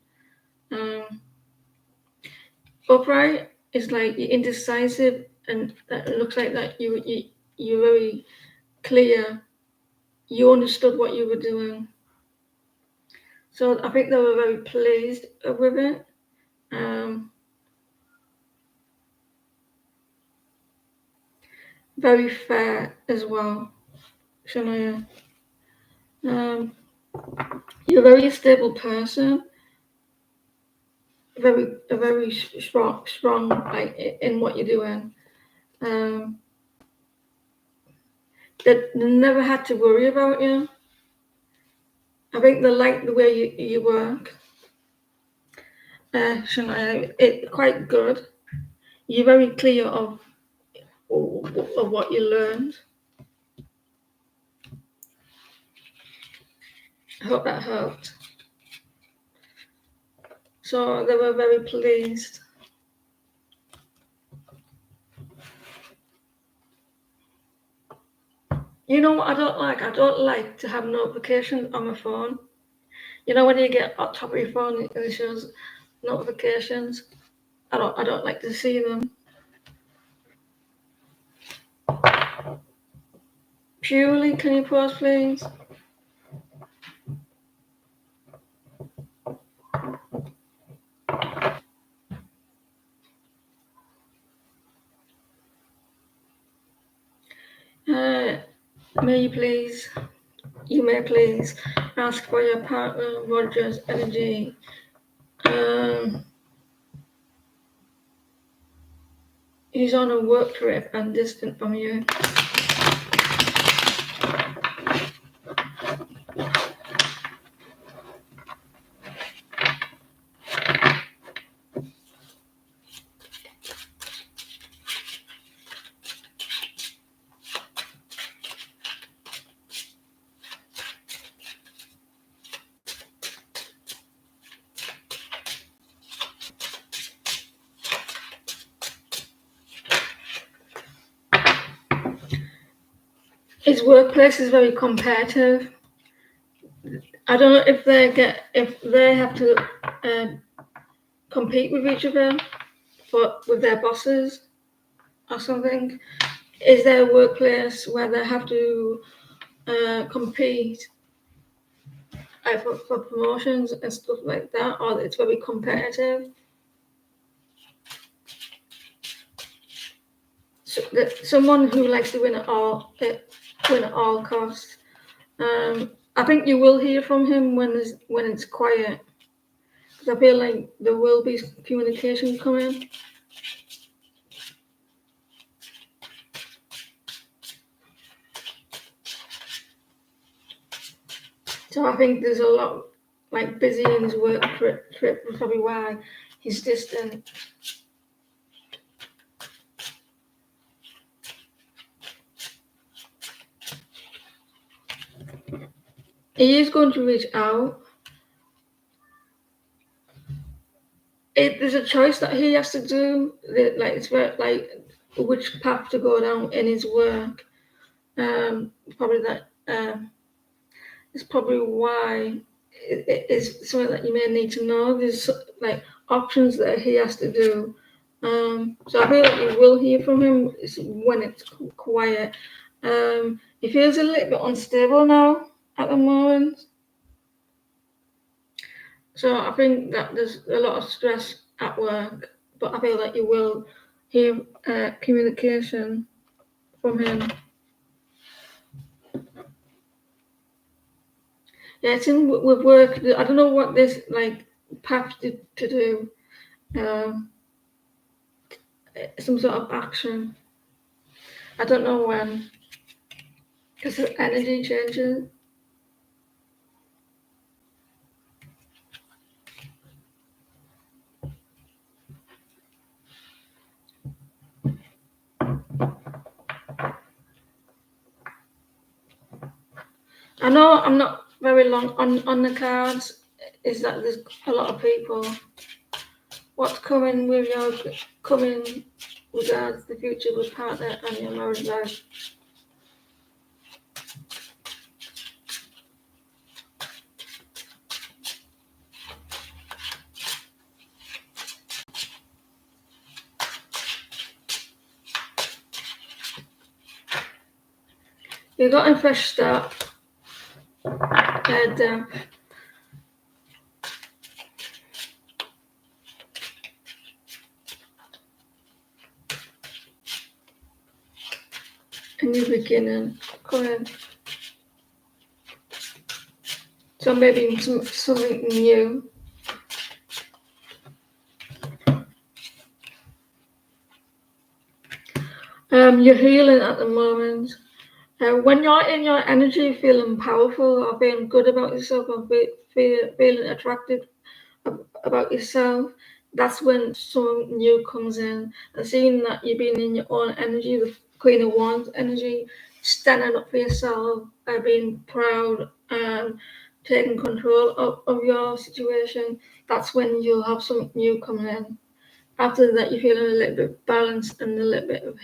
Upright is like you're indecisive, and it looks like that you're very clear. You understood what you were doing. So I think they were very pleased with it. Very fair as well, Shania. Um, you're a very stable person, very strong like in what you're doing. They never had to worry about you. I think they like the way you work. Shania, it's quite good. You're very clear of what you learned. I hope that helped. So they were very pleased. You know what I don't like? I don't like to have notifications on my phone. You know when you get on top of your phone and it shows notifications? I don't like to see them. Purely, can you pause, please? May you may please ask for your partner Roger's energy. He's on a work trip and distant from you. His workplace is very competitive. I don't know if they have to compete with each other, with their bosses or something. Is there a workplace where they have to compete for promotions and stuff like that, or it's very competitive? So someone who likes to win at all costs. I think you will hear from him when it's quiet, because I feel like there will be communication coming. So I think there's a lot like busy in his work trip, probably why he's distant. He is going to reach out. There's a choice that he has to do. Like it's very, like which path to go down in his work. Probably that. Is probably why it is something that you may need to know. There's like options that he has to do. So I feel like you will hear from him when it's quiet. He feels a little bit unstable now at the moment. So I think that there's a lot of stress at work, but I feel like you will hear communication from him. Yeah, it's in with work. I don't know what this like path to do. Um, some sort of action. I don't know when, because the energy changes. I know I'm not very long on the cards. Is that there's a lot of people. What's coming with your coming regards the future with partner and your marriage life? You got a fresh start. And a new beginning. Coming. So maybe something new. You're healing at the moment. When you're in your energy, feeling powerful or feeling good about yourself or feeling attracted about yourself, that's when something new comes in. And seeing that you've been in your own energy, the Queen of Wands energy, standing up for yourself, being proud and taking control of your situation, that's when you'll have something new coming in. After that, you're feeling a little bit balanced and a little bit of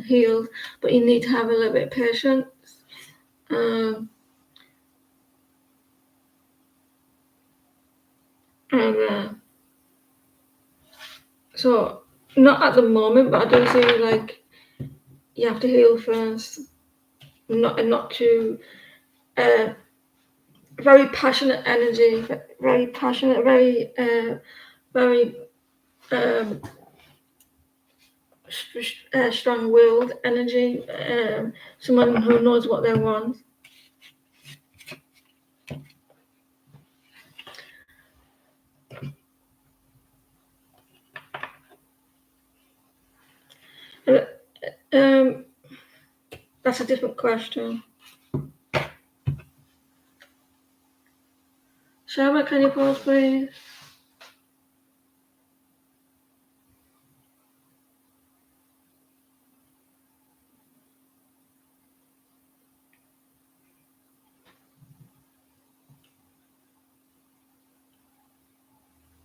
healed, but you need to have a little bit of patience. Um, and so, not at the moment, but I do see like you have to heal first. Not too very passionate energy, very passionate, very um, strong-willed energy. Someone who knows what they want. Um, that's a different question. Sharma, can you pause, please?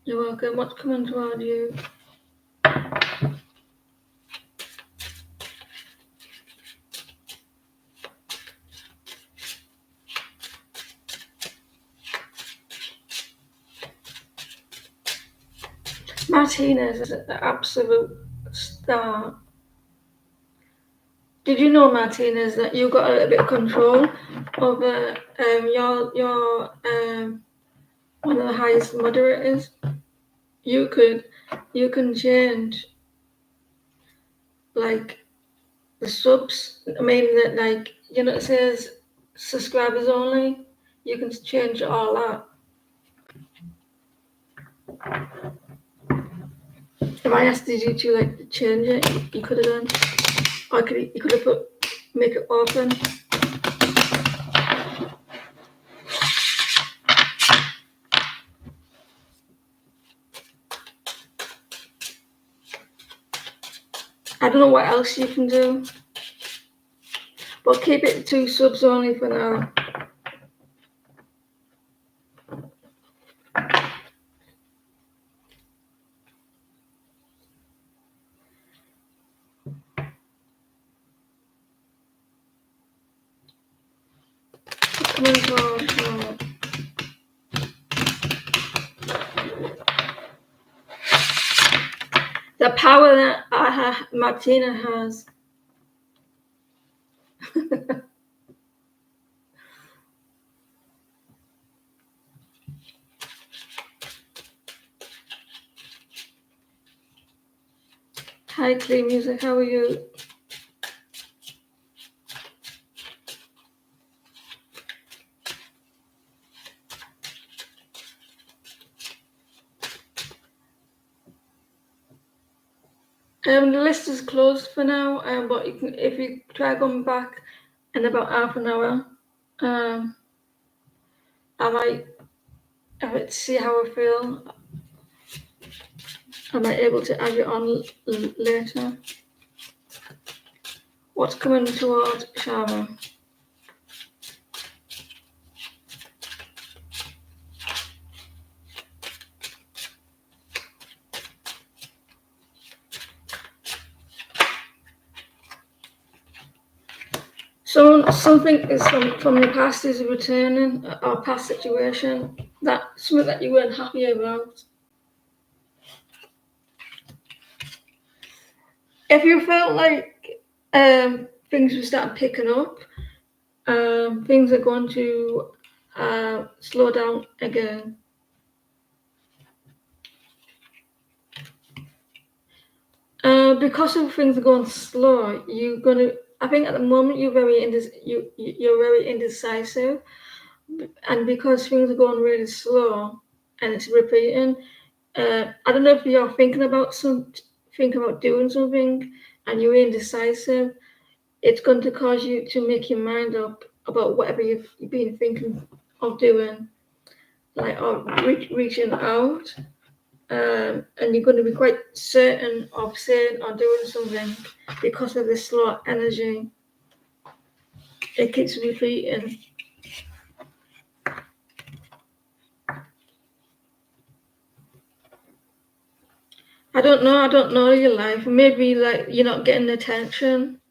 You're welcome. What's coming toward you? Martinez is an absolute star. Did you know, Martinez, that you got a little bit of control over your one of the highest moderators? You can change like the subs. I mean that like it says subscribers only. You can change all that. If I asked you to like change it, you could have done. Or you could have make it open. I don't know what else you can do, but keep it to subs only for now. The power that Martina has. Hi, Clean Music. How are you? The list is closed for now, but you can, if you try going back in about half an hour, I might see how I feel. Am I able to add you on later? What's coming towards Shama? So something is from the past is returning, or past situation, that something that you weren't happy about. If you felt like things were starting picking up, things are going to slow down again. Because of things are going slow, you're gonna. I think at the moment you're very indecisive, and because things are going really slow and it's repeating. I don't know if you're thinking about doing something, and you're indecisive. It's going to cause you to make your mind up about whatever you've been thinking of doing, like or reaching out. And you're going to be quite certain of saying or doing something because of the slow energy. It keeps repeating. I don't know your life. Maybe like you're not getting attention,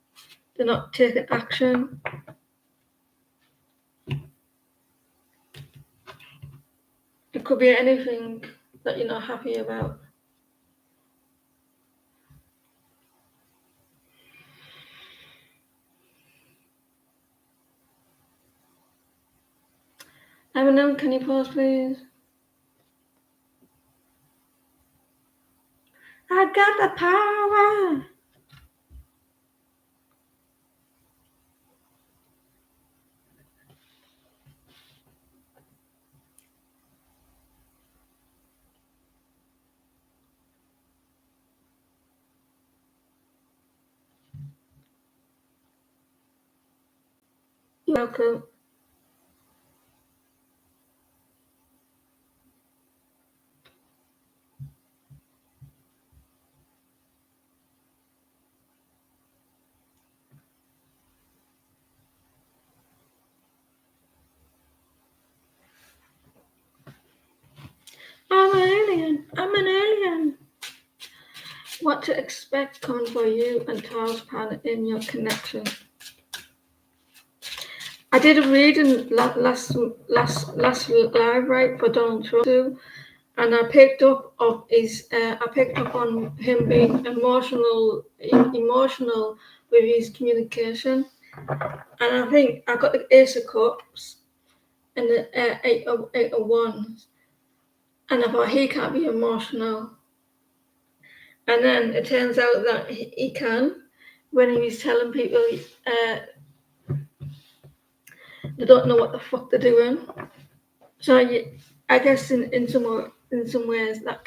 they're not taking action. It could be anything that you're not happy about. Eminem, can you pause, please? I got the power. You're welcome. I'm an alien. I'm an alien. What to expect coming for you and Taurus planet in your connection. I did a reading last live, right, for Donald Trump too, and I picked up on him being emotional with his communication, and I think I got the Ace of Cups and the eight of Wands, and I thought he can't be emotional, and then it turns out that he can when he was telling people they don't know what the fuck they're doing. So I guess in some ways that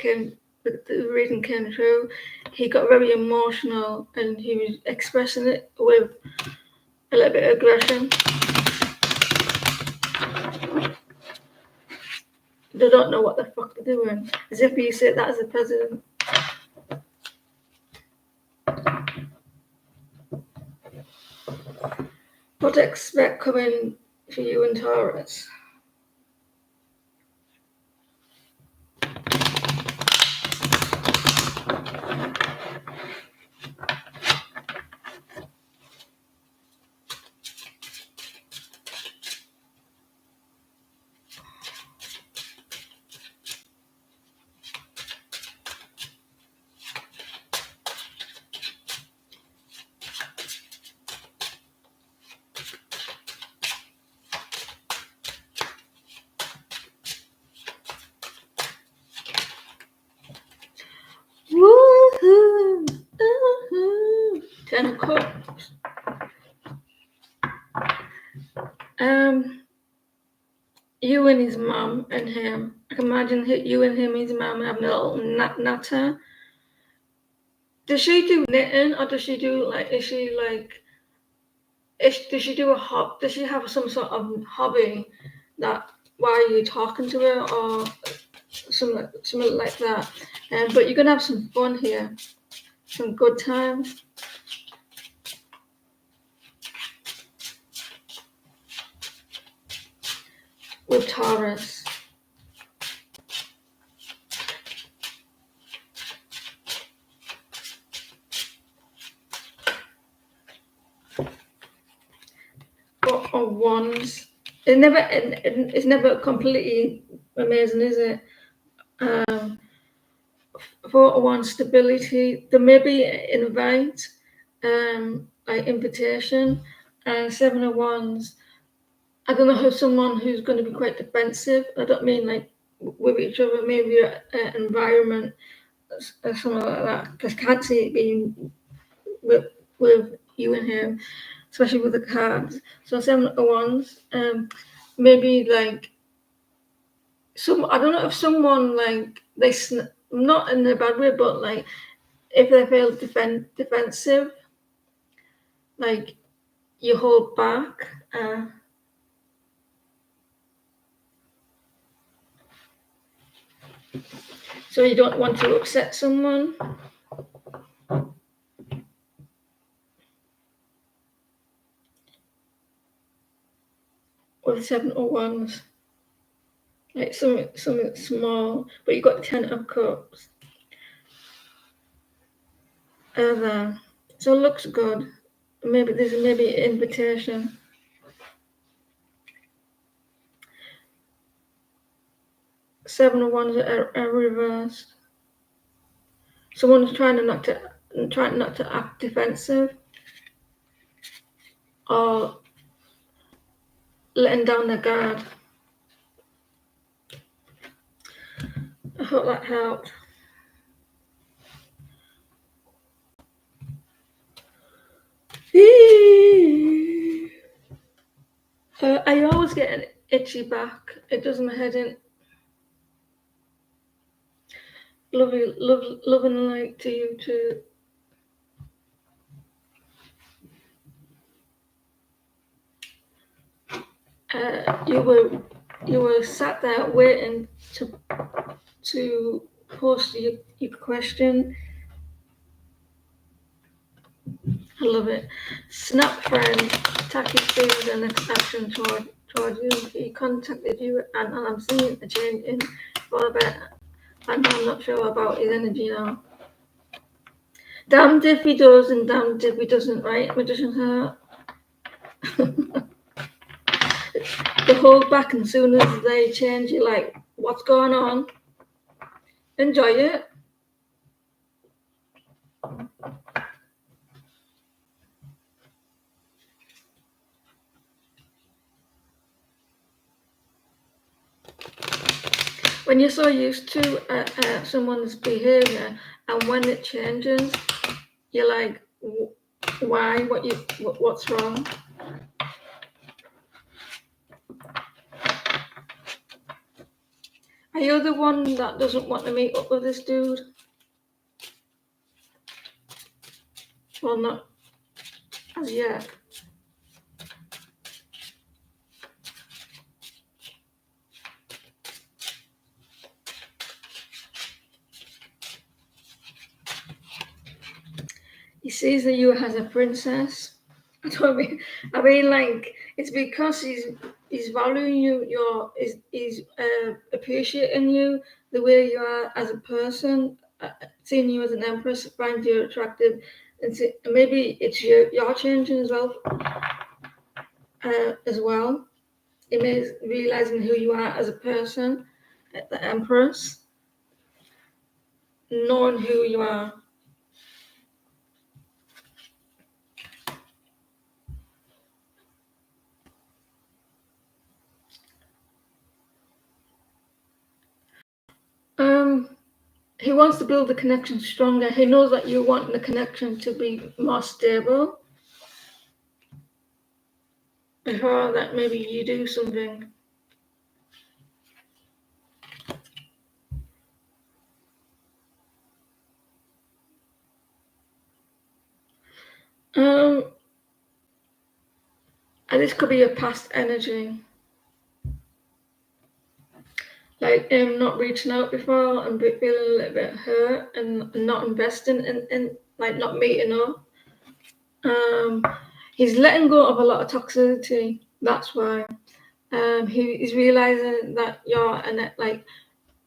the reading came true. He got very emotional and he was expressing it with a little bit of aggression. They don't know what the fuck they're doing. As if he said that as a president. What to expect coming for you and Taurus? Woohoo! Woohoo! 10 of Cups. You and his mum and him. I can imagine you and him, his mum, having a little natter. Does she do knitting, or does she do like? Is she like? Does she do a hop? Does she have some sort of hobby that while you're talking to her, or something like that? But you're gonna have some fun here, some good times with Taurus. Or wands. It's never completely amazing, is it? For one stability, there may be invite, like invitation, and seven of wands. I don't know how someone who's going to be quite defensive. I don't mean like with each other, maybe an environment or something like that. Because I can't see it being with you and him, especially with the cards. So seven of wands, maybe like I don't know if someone like not in a bad way, but like if they feel defensive, like you hold back. So you don't want to upset someone. With seven of wands, like something small, but you got 10 of cups. There. So it looks good. Maybe there's an invitation. Seven of wands are reversed. Someone's trying not to act defensive or letting down their guard. I hope that helped. I always get an itchy back. It does my head in. Love and light to you too. You were sat there waiting to post your question. I love it. Snap friend, tacky speed and action toward you. He contacted you and I'm seeing a change in for the better. And I'm not sure about his energy now. Damned if he does and damned if he doesn't, right? Magician's heart. They hold back and soon as they change, you're like, what's going on? Enjoy it. When you're so used to someone's behavior and when it changes, you're like, why? What's wrong? Are you the one that doesn't want to meet up with this dude? Well, not as yet. He sees that you as a princess. I mean, like it's because he's valuing you. He's appreciating you the way you are as a person. Seeing you as an empress, finds you attractive, and maybe it's you're changing as well. As well, it means realizing who you are as a person, the empress, knowing who you are. He wants to build the connection stronger. He knows that you want the connection to be more stable. Before that, maybe you do something. And this could be a past energy. Like not reaching out before and feeling a little bit hurt and not investing in like not meeting up. He's letting go of a lot of toxicity. That's why. He's realizing that you're like,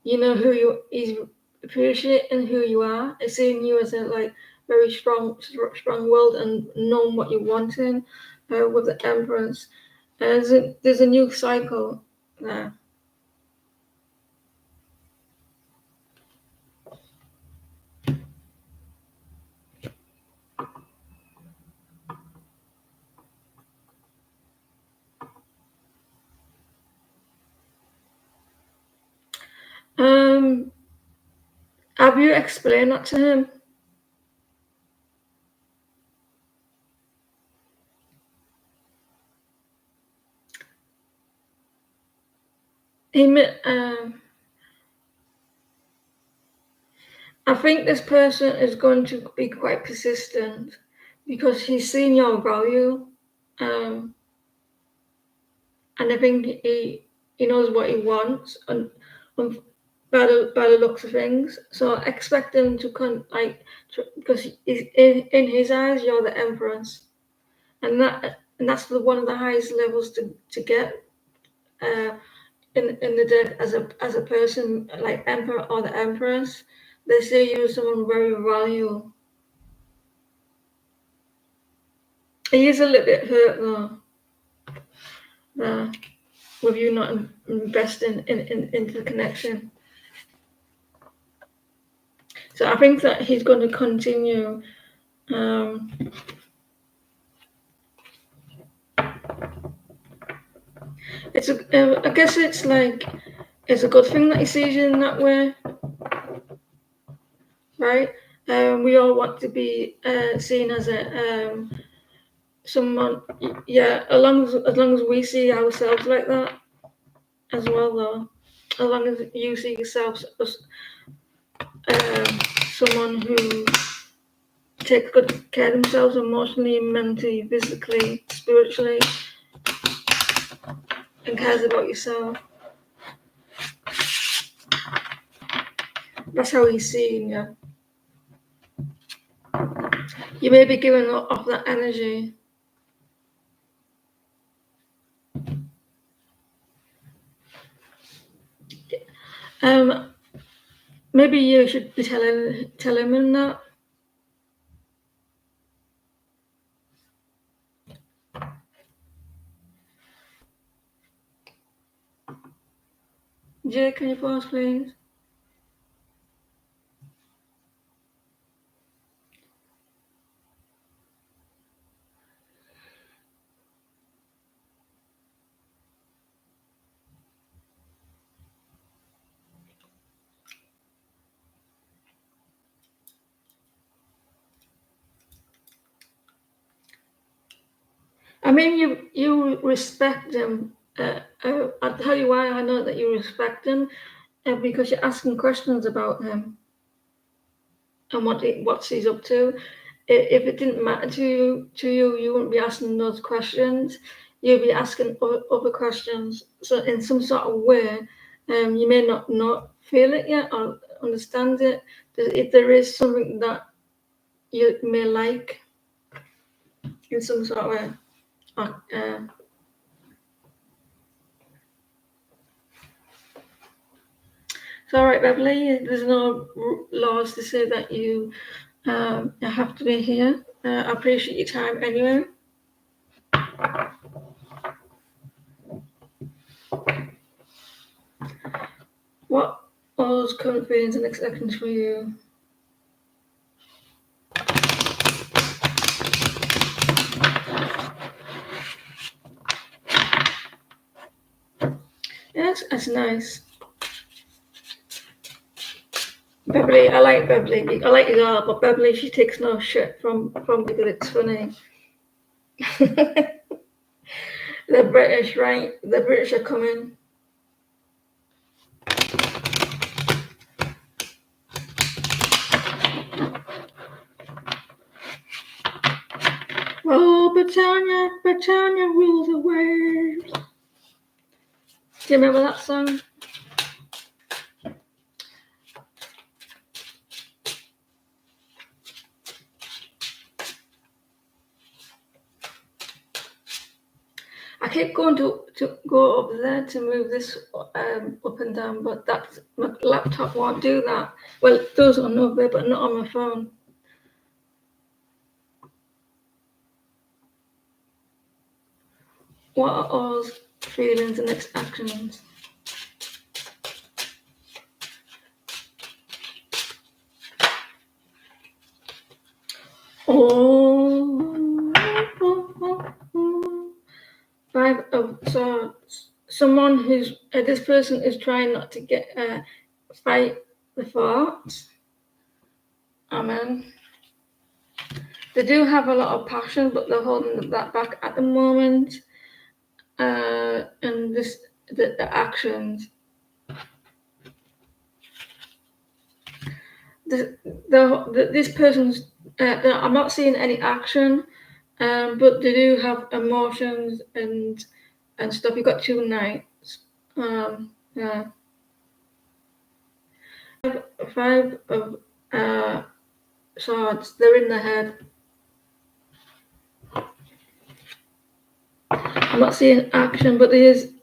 you know who you. He's appreciating who you are. He's seeing you as a like very strong-willed and knowing what you're wanting. With the Empress, there's a new cycle there. Have you explained that to him? I think this person is going to be quite persistent because he's seen your value, and I think he knows what he wants, and by the looks of things. So expect him to because in his eyes you're the Empress, and that's one of the highest levels to get. In the deck as a person like Emperor or the Empress, they see you as someone very valuable. He is a little bit hurt though, with you not investing into the connection. So I think that he's going to continue. I guess it's a good thing that he sees you in that way, right? We all want to be seen as a someone, yeah. As long as we see ourselves like that as well, though. As long as you see yourself as someone who takes good care of themselves emotionally, mentally, physically, spiritually, and cares about yourself. That's how he's seeing you. You may be giving off that energy. Maybe you should be telling him that. Jay, can you pause, please? I mean, you respect him. I'll tell you why I know that you respect him, because you're asking questions about him and what he's up to. If it didn't matter to you, you wouldn't be asking those questions. You'd be asking other questions. So in some sort of way, you may not feel it yet or understand it. If there is something that you may like in some sort of way. It's all right, Beverly. There's no laws to say that you have to be here. I appreciate your time anyway. What are those current feelings and acceptance for you? Yes, that's nice. Beverly, I like Beverly. I like you all, but Beverly, she takes no shit from because it's funny. The British, right? The British are coming. Oh, Britannia, Britannia, rule the waves. Do you remember that song? I keep going to go up there to move this up and down, but that's my laptop won't do that. Well, it does on Notepad, but not on my phone. What are O's feelings and next actions? Oh, Five of Swords. Someone who's this person is trying not to get fight the thoughts. Amen. They do have a lot of passion, but they're holding that back at the moment. And the actions. This person's. I'm not seeing any action, but they do have emotions and stuff. You've got 2 knights. Yeah. Five of Swords. They're in the head. I'm not seeing action, but there is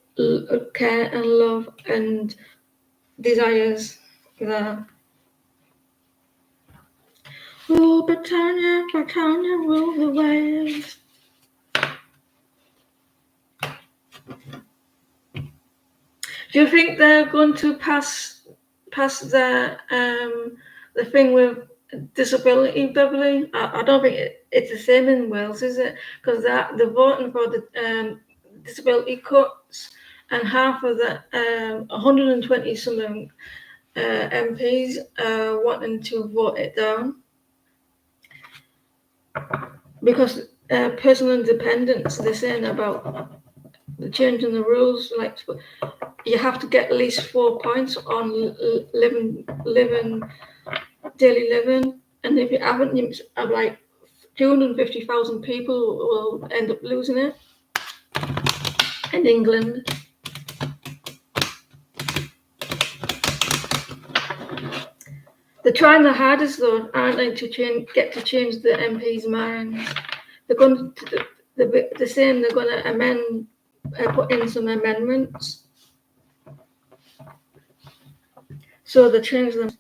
care and love and desires there. Oh, Britannia, Britannia, rule the waves. Do you think they're going to pass the thing with disability, Beverly? I don't think it's the same in Wales, is it? Because they're voting for the disability cuts, and half of the 120 something MPs wanting to vote it down because personal independence. They're saying about the changing the rules, like you have to get at least 4 points on daily living, and if you haven't, like 250,000 people will end up losing it in England. They're trying their hardest, though, aren't they, to change the MPs' minds. They're going to. They're saying they're going to put in some amendments, so they change them.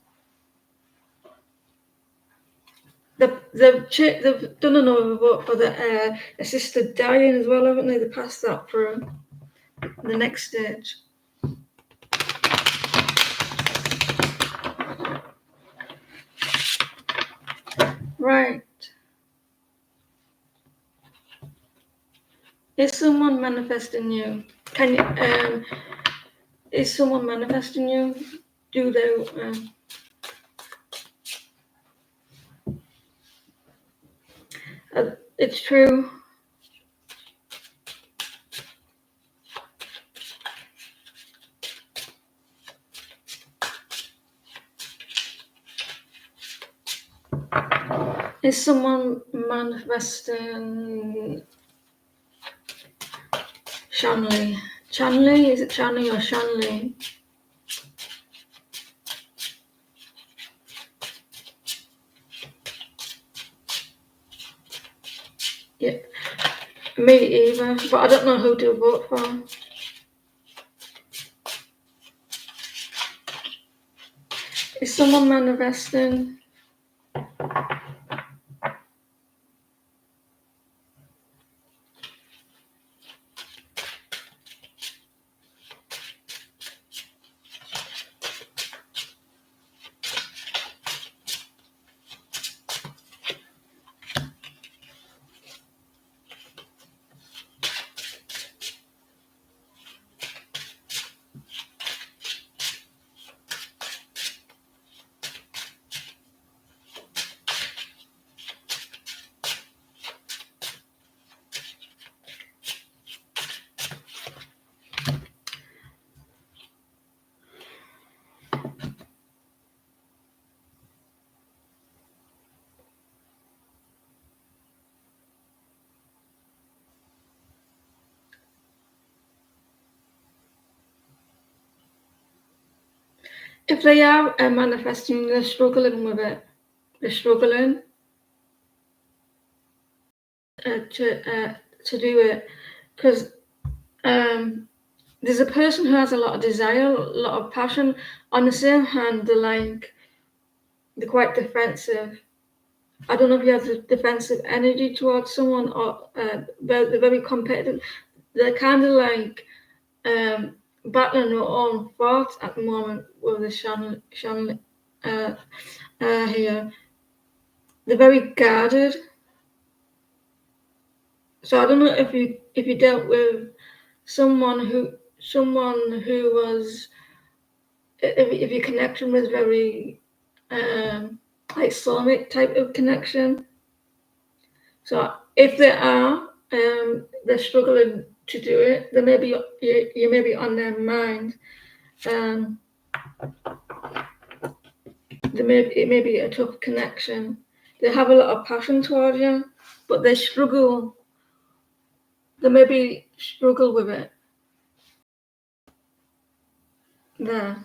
They've done another vote for the assisted dying as well, haven't they? They passed that through the next stage. Right. Is someone manifesting you? Can you? Is someone manifesting you? Do they? It's true. Is someone manifesting Shanley? Shanley? Is it Shanley or Shanley? Yeah, me either. But I don't know who to vote for. Is someone manifesting? if they are manifesting, they're struggling with it. They're struggling to do it because there's a person who has a lot of desire, a lot of passion. On the same hand, they're quite defensive. I don't know if you have the defensive energy towards someone or they're very competitive. They're kind of like battling their own thoughts at the moment with the Shan here. They're very guarded. So I don't know if you dealt with someone who was if your connection was very like soulmate type of connection. So if they are they're struggling to do it, then maybe you may be on their mind. Um, it may be a tough connection. They have a lot of passion towards you, but they struggle. They maybe struggle with it. There.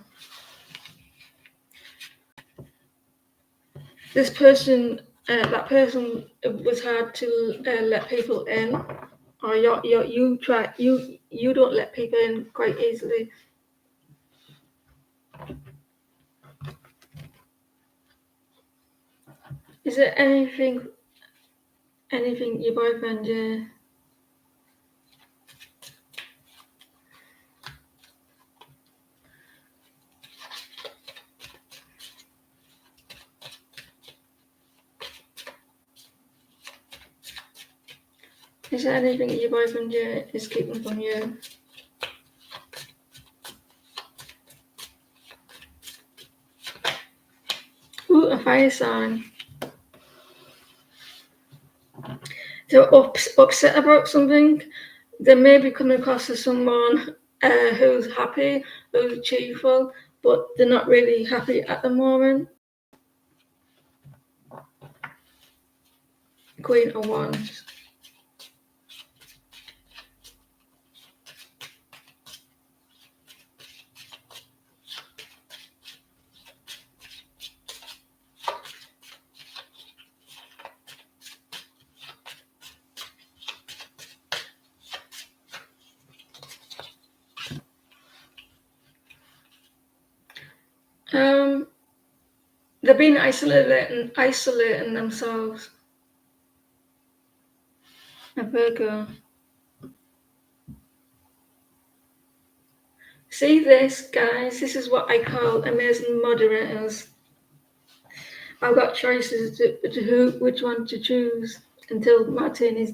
This person, that person was hard to let people in, or you don't let people in quite easily. Is there anything your boyfriend? Is there anything your boyfriend is keeping from you? Ooh, a fire sign. They're upset about something. They may be coming across as someone who's happy, who's cheerful, but they're not really happy at the moment. Queen of Wands. They've been isolating themselves. A Virgo. See this, guys? This is what I call amazing moderators. I've got choices to which one to choose until Martina's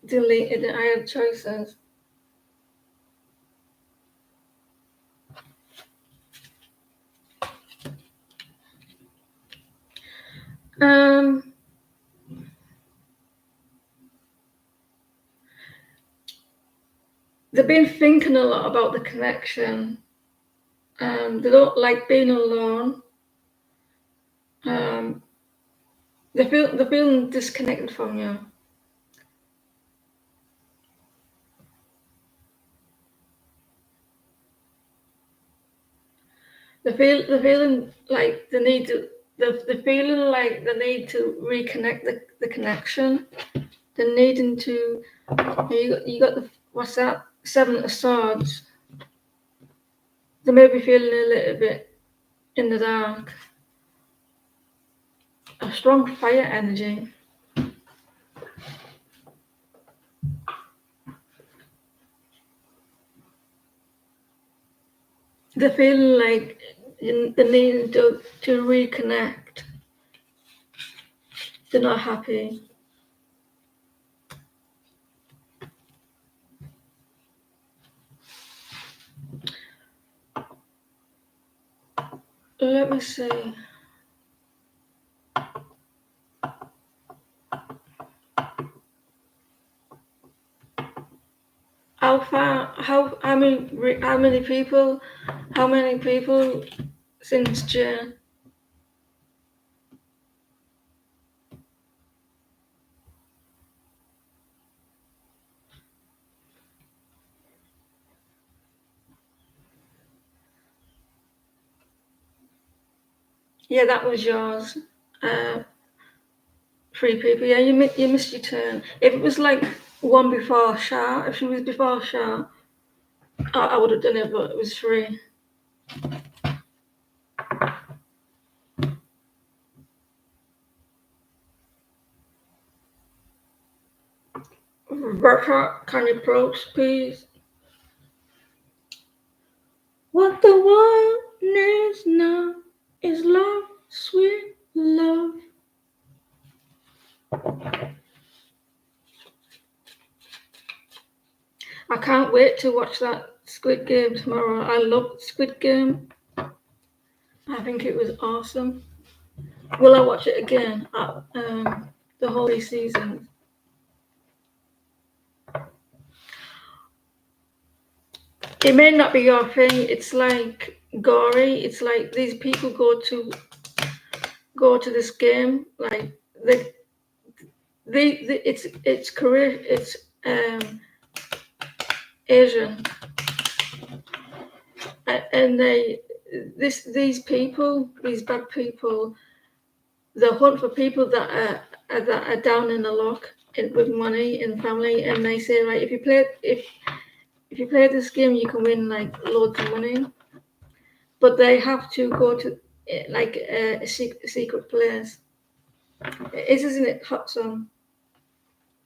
deleted and I have choices. They've been thinking a lot about the connection. They don't like being alone. They're feeling disconnected from you. They're feeling like they need to. They're feeling like they need to reconnect the connection. They're needing to. You got the what's that? Seven of Swords. They may be feeling a little bit in the dark. A strong fire energy. They're feeling like they need to reconnect. They're not happy. Let me see. How many people since June? Yeah, that was yours. Uh, Three people. Yeah, you missed your turn. If it was like one before Shah, if she was before Shah, I would have done it, but it was three. Bertha, can you approach, please? What the world needs now is love, sweet love. I can't wait to watch that Squid Game tomorrow. I love Squid Game. I think it was awesome. Will I watch it again? The whole season. It may not be your thing. It's like gory. It's like these people go to this game. Like it's Korean. It's Asian, and these bad people, they hunt for people that are down in the luck with money and family, and they say, right, if you play this game, you can win like loads of money, but they have to go to like a secret place. Isn't it hot sun?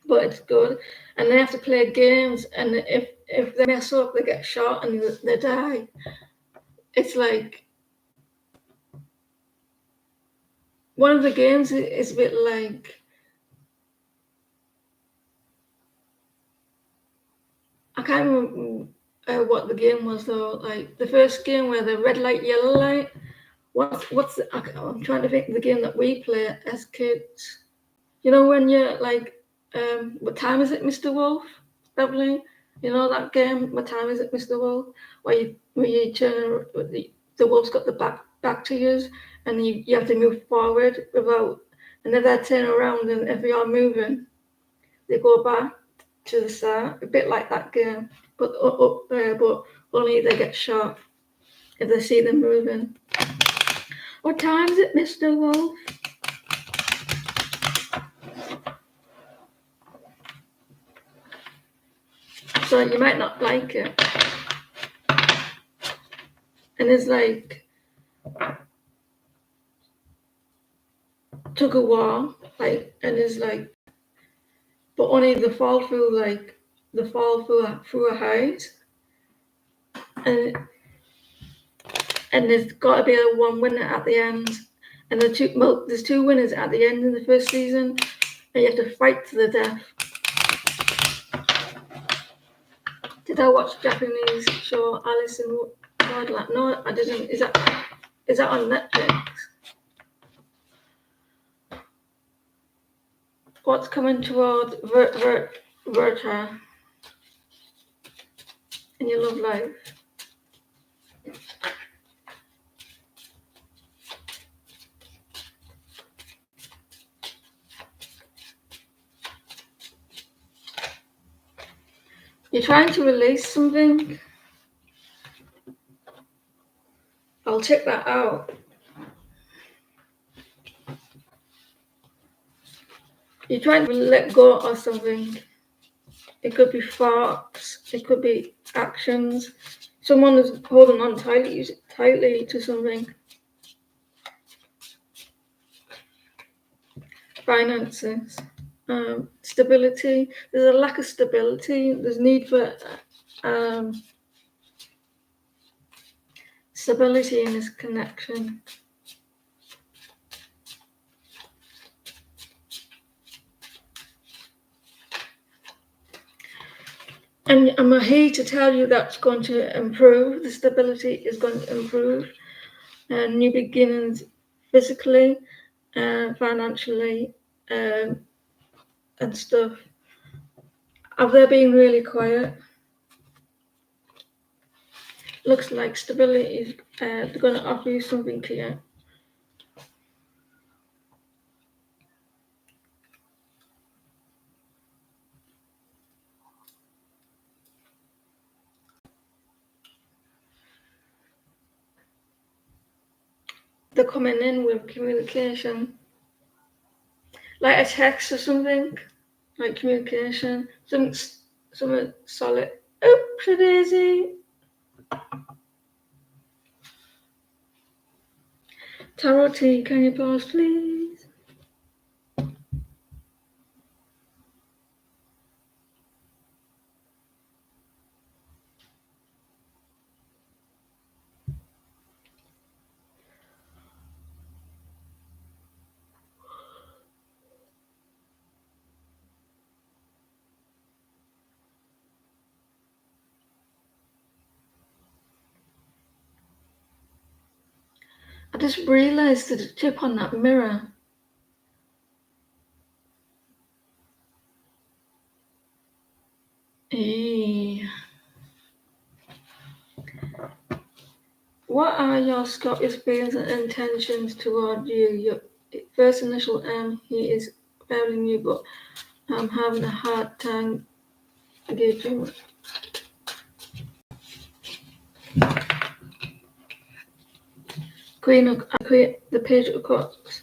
But it's good, and they have to play games, and if they mess up, they get shot and they die. It's like one of the games is a bit like, I can't remember what the game was though. Like the first game where the red light, yellow light. I'm trying to think of the game that we play as kids. You know when you're like, what time is it, Mr. Wolf? Probably. You know that game. What time is it, Mr. Wolf? Where you turn, the wolf's got the back to you, and you have to move forward without, and if they turn around and if you're moving, they go back to the start. A bit like that game, but up there, but only they get shot if they see them moving. What time is it, Mr. Wolf? So you might not like it. And it's like tug of war, like, and it's like, but only the fall through a house, and there's got to be a one winner at the end, and there's two winners at the end in the first season, and you have to fight to the death. Did I watch Japanese show Alice in Wonderland? No, I didn't. Is that on Netflix? What's coming towards Verta in your love life? You're trying to release something? I'll check that out. You're trying to let go of something. It could be thoughts, it could be actions. Someone is holding on tightly to something. Finances, stability. There's a lack of stability. There's need for stability in this connection. And I'm here to tell you that's going to improve. The stability is going to improve. New beginnings physically, financially, and stuff. Have they been really quiet? Looks like stability is they're going to offer you something clear. they're coming in with communication, like a text or something, like communication, something solid. Oops, daisy. Tarot tea, can you pause, please? I just realised the tip on that mirror. Hey. What are your Scottish feelings and intentions toward you? Your first initial M, he is very new, but I'm having a hard time gauging. The Page of Cups.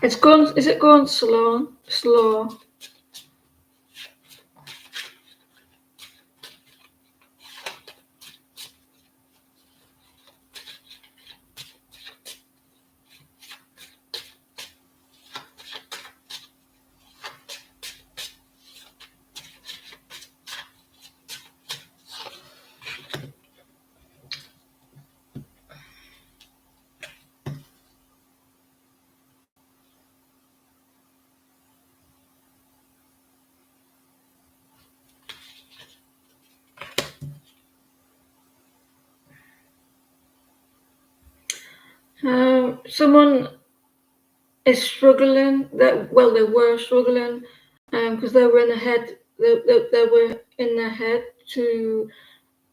Is it going slow? Slow. Someone is struggling. They were struggling, because they were in the head. They were in their head to.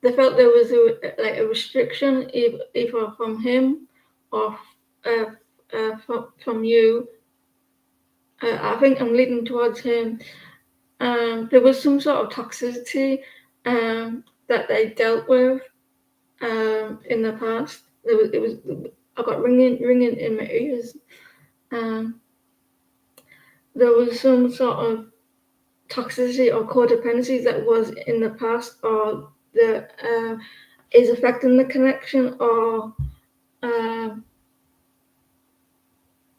They felt there was a restriction, either from him or from you. I think I'm leaning towards him. There was some sort of toxicity that they dealt with in the past. I got ringing in my ears. There was some sort of toxicity or codependency that was in the past, or that is affecting the connection, or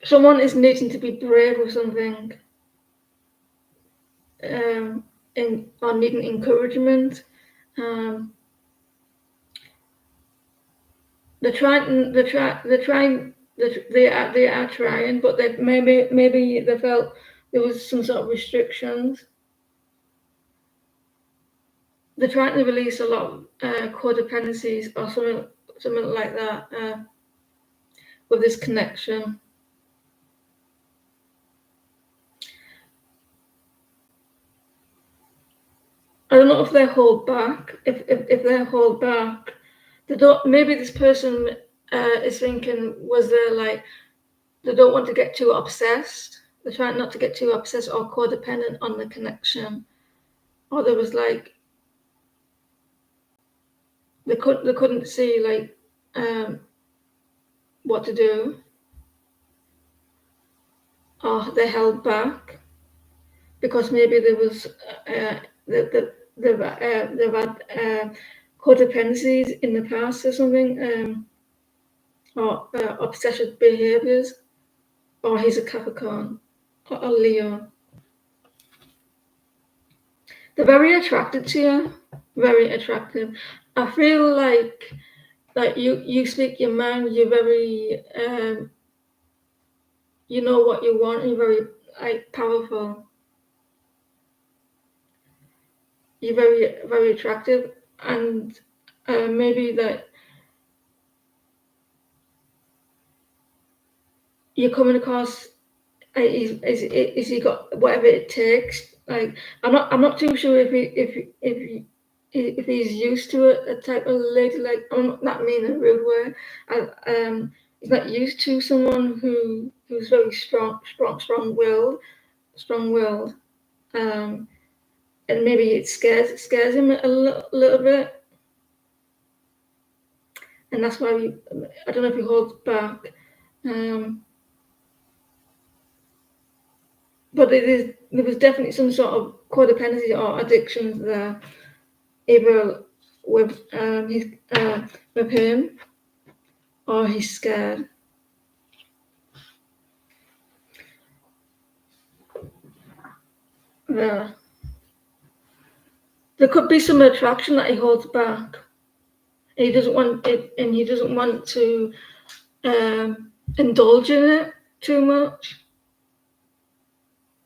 someone is needing to be brave with something, or needing encouragement. They are trying, but maybe they felt there was some sort of restrictions. They're trying to release a lot of codependencies or something like that with this connection. I don't know if they hold back. If they hold back, they don't. Maybe this person is thinking, was there like they don't want to get too obsessed. They're trying not to get too obsessed or codependent on the connection, or there was like they couldn't see like what to do, or they held back because maybe there was they've had codependencies in the past or something, or obsessive behaviors, or he's a Capricorn or a Leo. They're very attracted to you, very attractive. I feel like you speak your mind. You're very you know what you want. You're very like powerful. You're very attractive, and maybe that you're coming across. Is he got whatever it takes? Like I'm not too sure if he's used to a type of lady. Like I'm not mean in a rude way. he's not used to someone who's very strong-willed, and maybe it scares him a little bit, and that's why I don't know if he holds back. But there was definitely some sort of codependency or addiction there, either with him or he's scared. There could be some attraction that he holds back. He doesn't want it, and he doesn't want to indulge in it too much,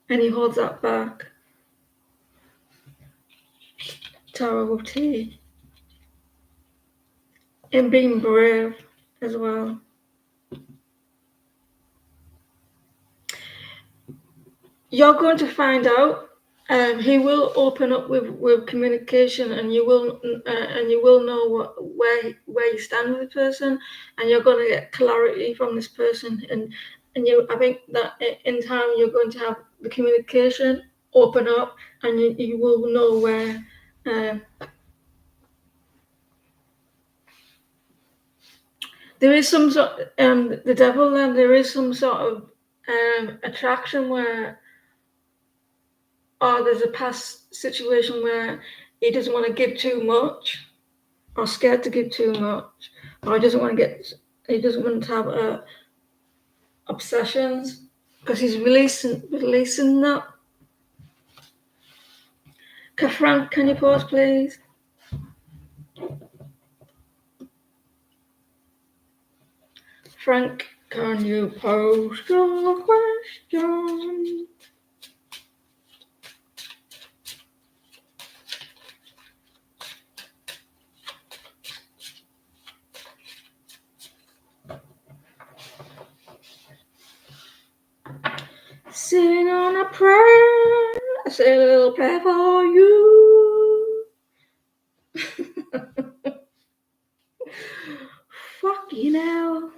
and he holds that back. Tower of Tea. And being brave as well. You're going to find out. He will open up with communication, and you will know where you stand with the person, and you're going to get clarity from this person, and I think that in time you're going to have the communication open up, and you will know where. There is some sort the devil, and there is some sort of attraction where, or there's a past situation where he doesn't want to give too much, or scared to give too much, or he doesn't want to have obsessions, because he's releasing that. Frank, can you pause, please? Frank, can you post your question? Sitting on a prayer, I say a little prayer for you. Fuck you now.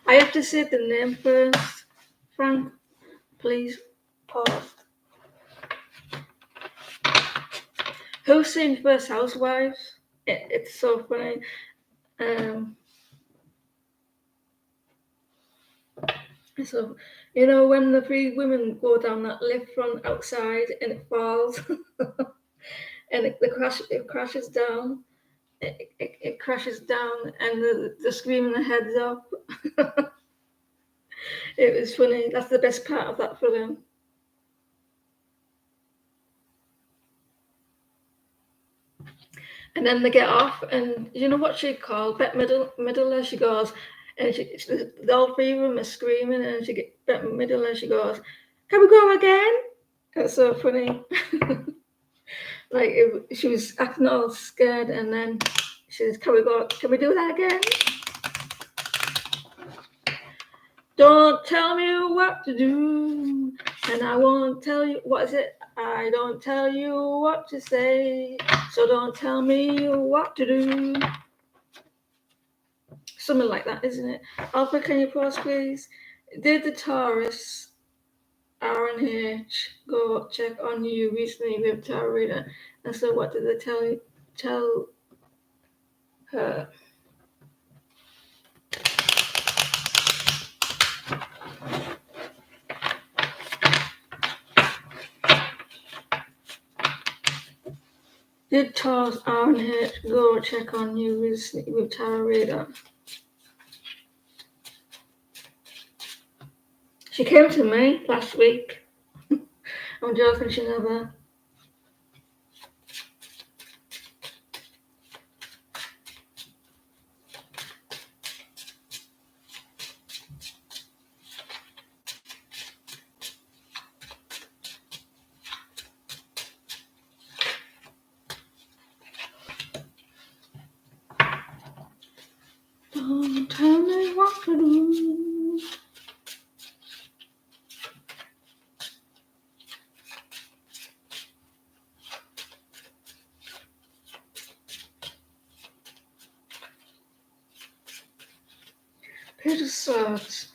I have to say the name first. Frank, please pause. Who's seen First Housewives? It's so funny. So, when the three women go down that lift from outside and it falls and it crashes down. It crashes down and they're screaming their heads up. It was funny. That's the best part of that film. And then they get off, and you know what she called Bette Midler? She goes, and all three of them are screaming, and Bette Midler, she goes, "Can we go again?" That's so funny. She was acting all scared, and then she says, "Can we do that again?" Don't tell me what to do, and I won't tell you. What is it? I don't tell you what to say, so don't tell me what to do. Something like that, isn't it? Alpha, can you pause, please? Did the Taurus RNH go check on you recently with Tarot Reader? And so what did they tell her? Did Taurus RNH go check on you recently with Tarot Reader? She came to me last week. I'm joking, she never. Don't tell me what to do. Page of Swords.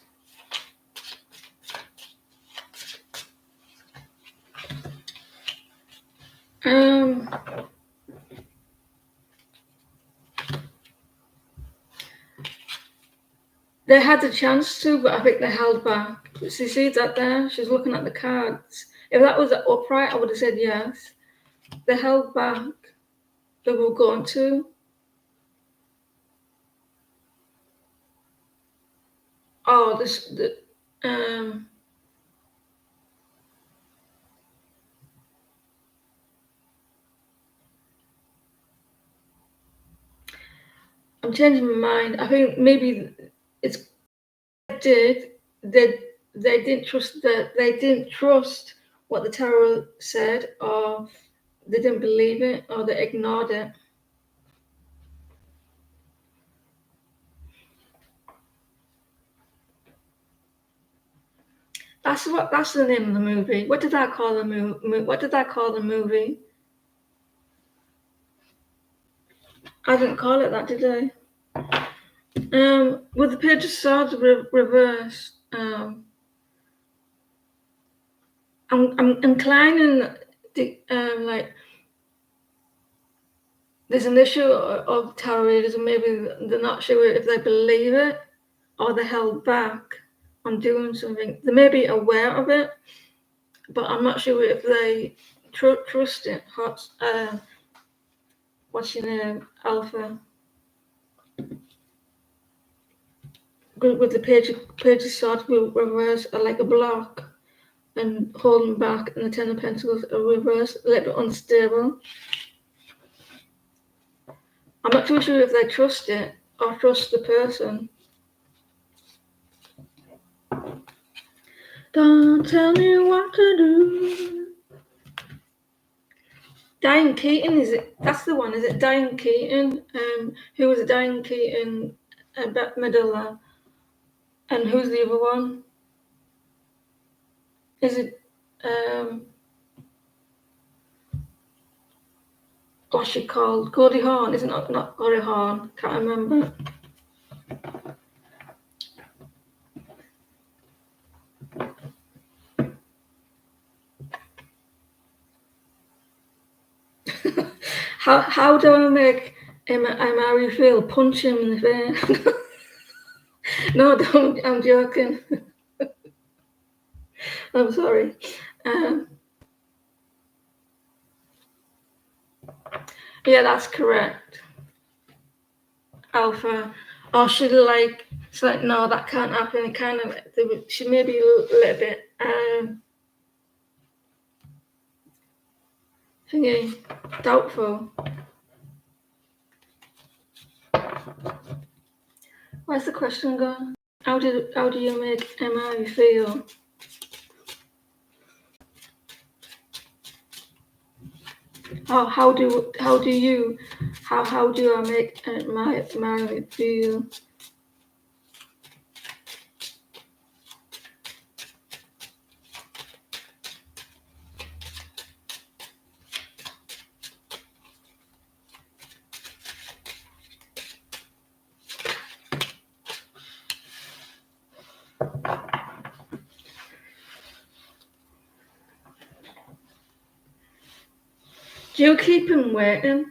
They had the chance to, but I think they held back. So you see that there? She's looking at the cards. If that was upright, I would have said yes. They held back. They were going to. Oh, I'm changing my mind. I think maybe it's did they didn't trust what the tarot said, or they didn't believe it, or they ignored it. That's the name of the movie. What did I call the movie? What did I call the movie? I didn't call it that, did I? With the Page of Swords reversed, I'm inclining like there's an issue of tarot readers, and maybe they're not sure if they believe it or they're held back on doing something. They may be aware of it, but I'm not sure if they trust it. What's your name? Alpha. With the page of swords reverse are like a block and holding back, and the Ten of Pentacles are reverse, a little bit unstable. I'm not too sure if they trust it or trust the person. Don't tell me what to do. Diane Keaton, is it? That's the one, is it? Diane Keaton. Who was Diane Keaton? Bette Midler. And who's the other one? Is it? What's she called? Goldie Hawn? Is it not Goldie Hawn? Can't remember. How do I make Mary feel? Punch him in the face. No, don't. I'm joking. I'm sorry. Yeah, that's correct. Alpha. Or should like, it's like, no, that can't happen. It kind of, she may be a little bit thingy, doubtful. Where's the question gone? How do you make Mary feel? How do I make Mary feel? Do you keep him waiting?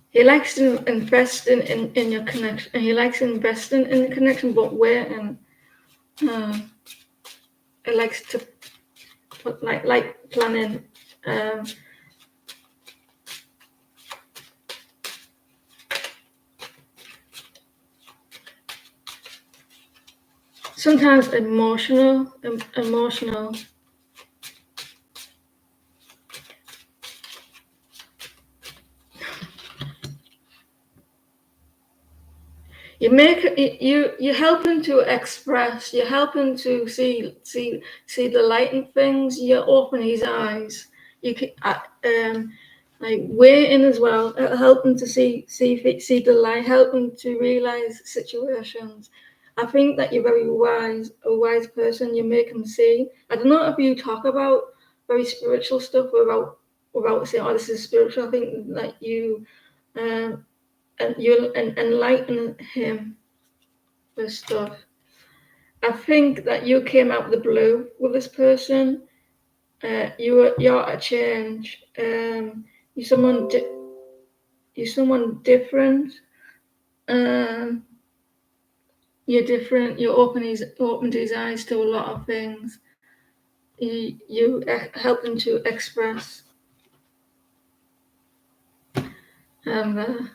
He likes to invest in your connection. He likes investing in the connection, but waiting. He likes to put like planning. Sometimes emotional. You helping to express. You're helping to see the light in things. You open his eyes. You can like waiting as well, helping to see the light, helping to realize situations. I think that you're a wise person. You make him see. I don't know if you talk about very spiritual stuff about without saying, "Oh, this is spiritual." I think that you and you'll enlighten him with stuff. I think that you came out of the blue with this person. You're a change. You're someone different. Um, you're different. You opened his eyes to a lot of things. You help him to express, and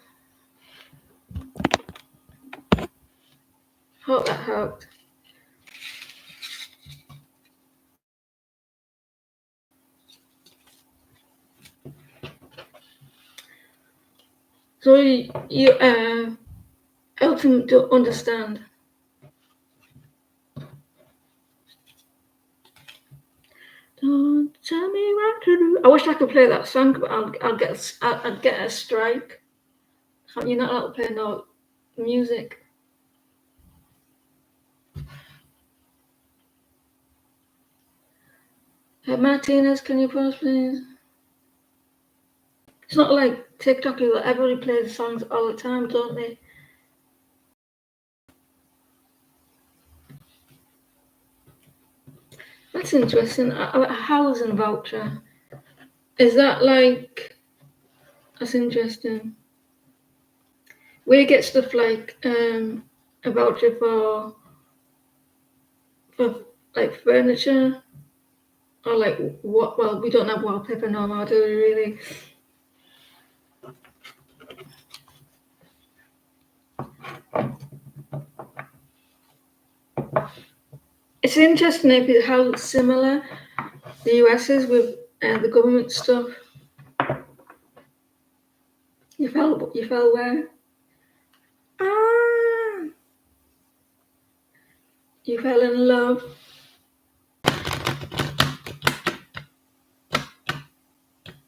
hope that helped. So you help him to understand. Don't tell me what to do. I wish I could play that song, but I'd get a strike. You're not allowed to play no music. Hey, Martinez, can you pause, please? It's not like TikTok. Everybody plays songs all the time, don't they? That's interesting. A housing voucher. Is that like? That's interesting. We get stuff like a voucher for like furniture, or like what? Well, we don't have wallpaper no more, do we? Really? It's interesting how similar the US is with the government stuff. You fell where? Ah, you fell in love.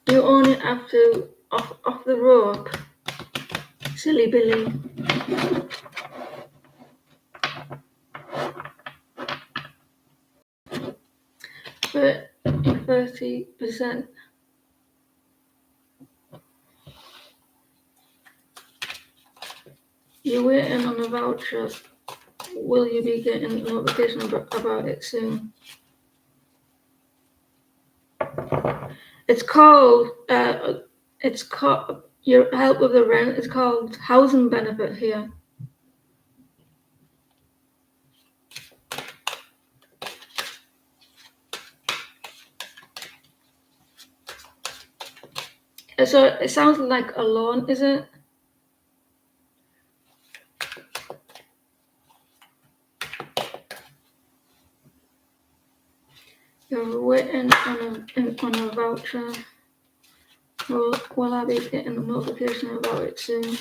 You only have to off the rope, silly Billy. But 30%. You're waiting on a voucher. Will you be getting a notification about it soon? It's called. Your help with the rent. It's called housing benefit here. So it sounds like a loan, is it? You're waiting on a voucher. Will I be getting a notification about it soon?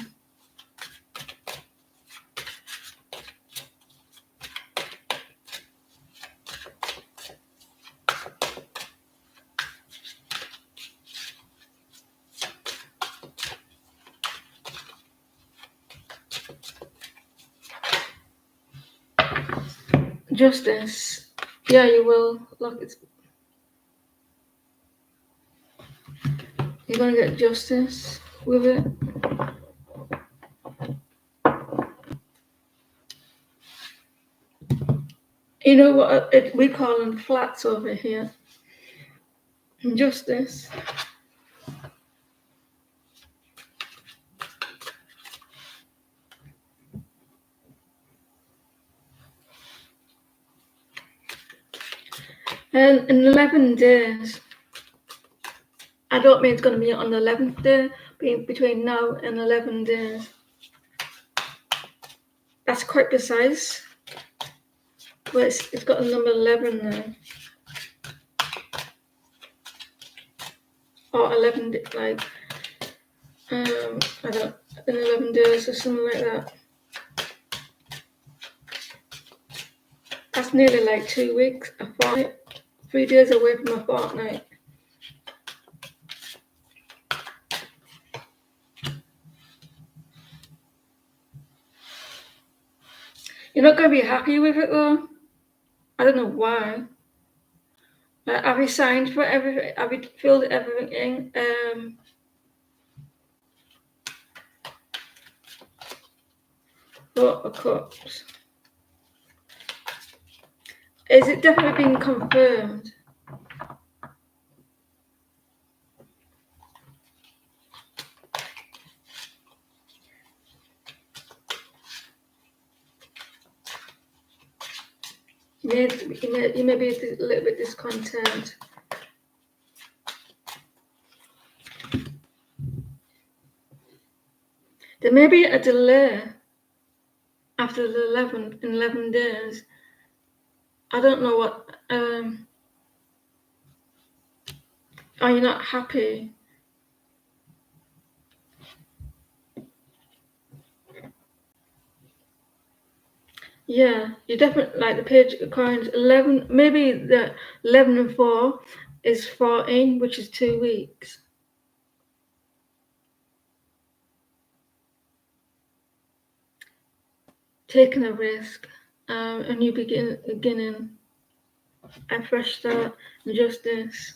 Justice. Yeah, you will. Look, you're gonna get justice with it. You know what? We call them flats over here. Justice. And in 11 days, I don't mean it's going to be on the 11th day, between now and 11 days. That's quite precise. But it's got a number 11 there. Or 11, like, I don't, in 11 days or something like that. That's nearly like 2 weeks, a fortnight, 3 days away from a fortnight. You're not going to be happy with it though. I don't know why. Have you signed for everything? Have you filled everything in? Cups. Is it definitely been confirmed? You may be a little bit discontent. There may be a delay after the 11 days. I don't know what. Are you not happy? Yeah, you definitely like the page of coins. 11, maybe the 11 and 4 is 14, which is 2 weeks. Taking a risk, a new beginning, a fresh start, and justice.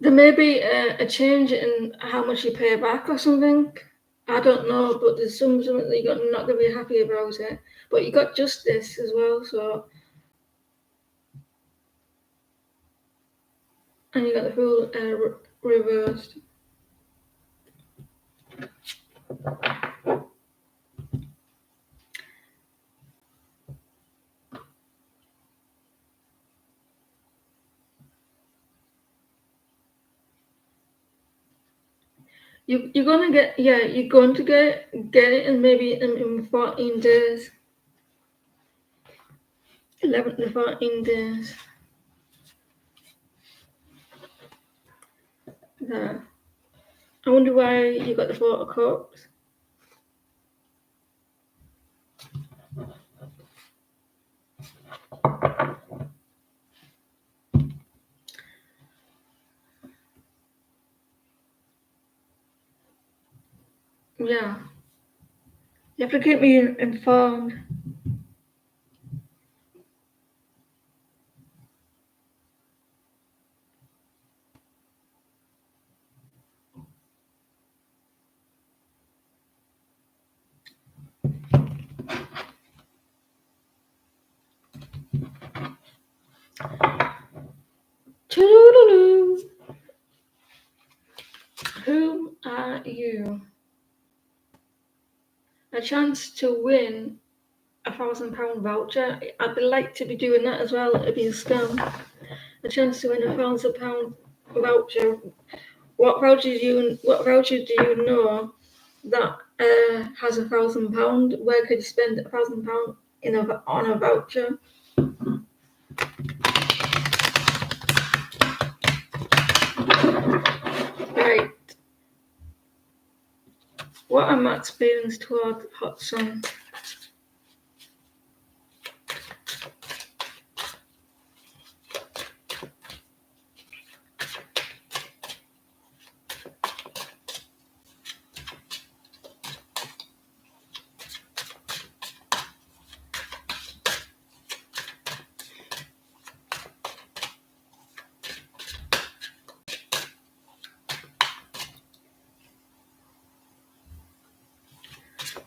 There may be a change in how much you pay back or something. I don't know, but there's something that you're not going to be happy about it. But you got justice as well, so. And you got the Fool reversed. You're going to get, yeah, you're going to get it in maybe in 14 days. 11 to 14 days. There. I wonder why you got the 4 of Cups. Yeah. You have to keep me informed. Toodaloo. Who are you? A chance to win £1,000 voucher. I'd like to be doing that as well. It'd be a scam. A chance to win £1,000 voucher. What voucher do you know that has £1,000? Where could you spend £1,000 on a voucher? Right. What are Matt's feelings toward Hot Sun?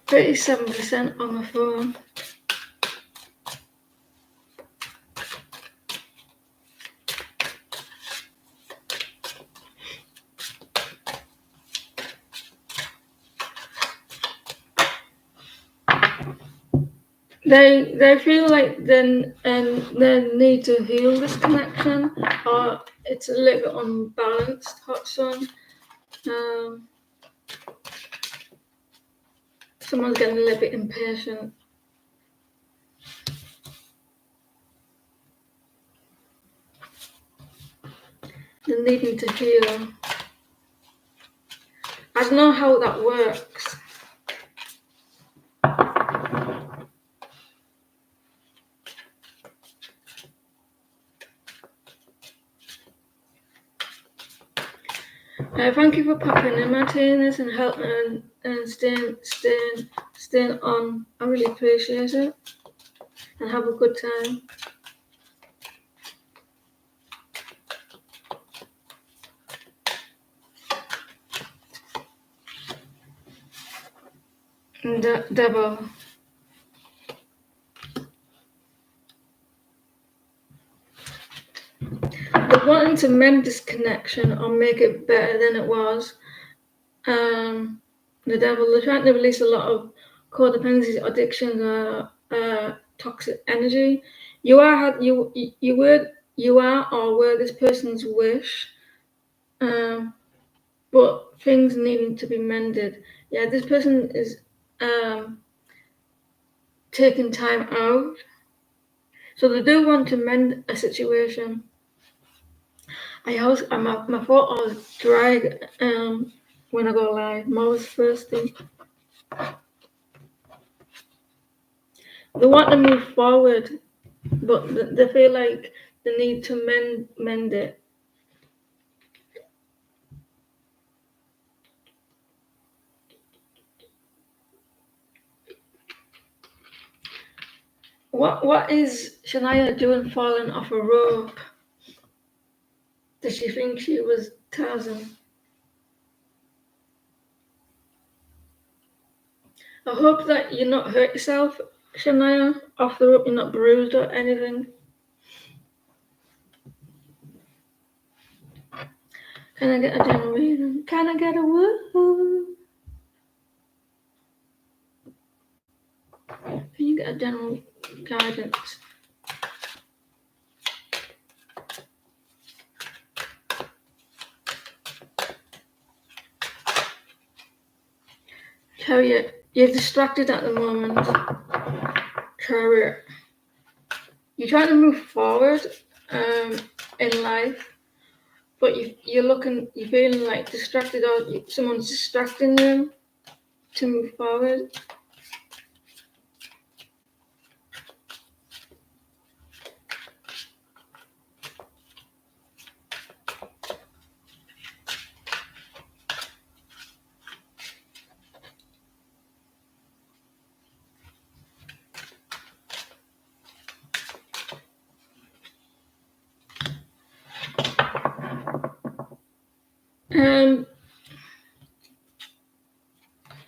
%37 on the phone. They feel like they need to heal this connection, or it's a little bit unbalanced. Hot Sun. Someone's getting a little bit impatient. They're needing to heal. I don't know how that works. Thank you for popping in, Martinez, and helping and staying on. I really appreciate it, and have a good time. And Devil. They're wanting to mend this connection or make it better than it was. The devil, they're trying to release a lot of codependencies, addictions, toxic energy. You are or were this person's wish, but things needing to be mended. Yeah, this person is taking time out, so they do want to mend a situation. My thought I was dry when I go live. I'm always thirsty. They want to move forward, but they feel like they need to mend it. What is Shania doing falling off a rope? Does she think she was Tarzan? I hope that you're not hurt yourself, Shania, off the rope. You're not bruised or anything. Can I get a general reading? Can I get a woo? Can you get a general guidance? Chariot, you're distracted at the moment. Chariot, you're trying to move forward in life, but you're feeling like distracted, or someone's distracting you to move forward.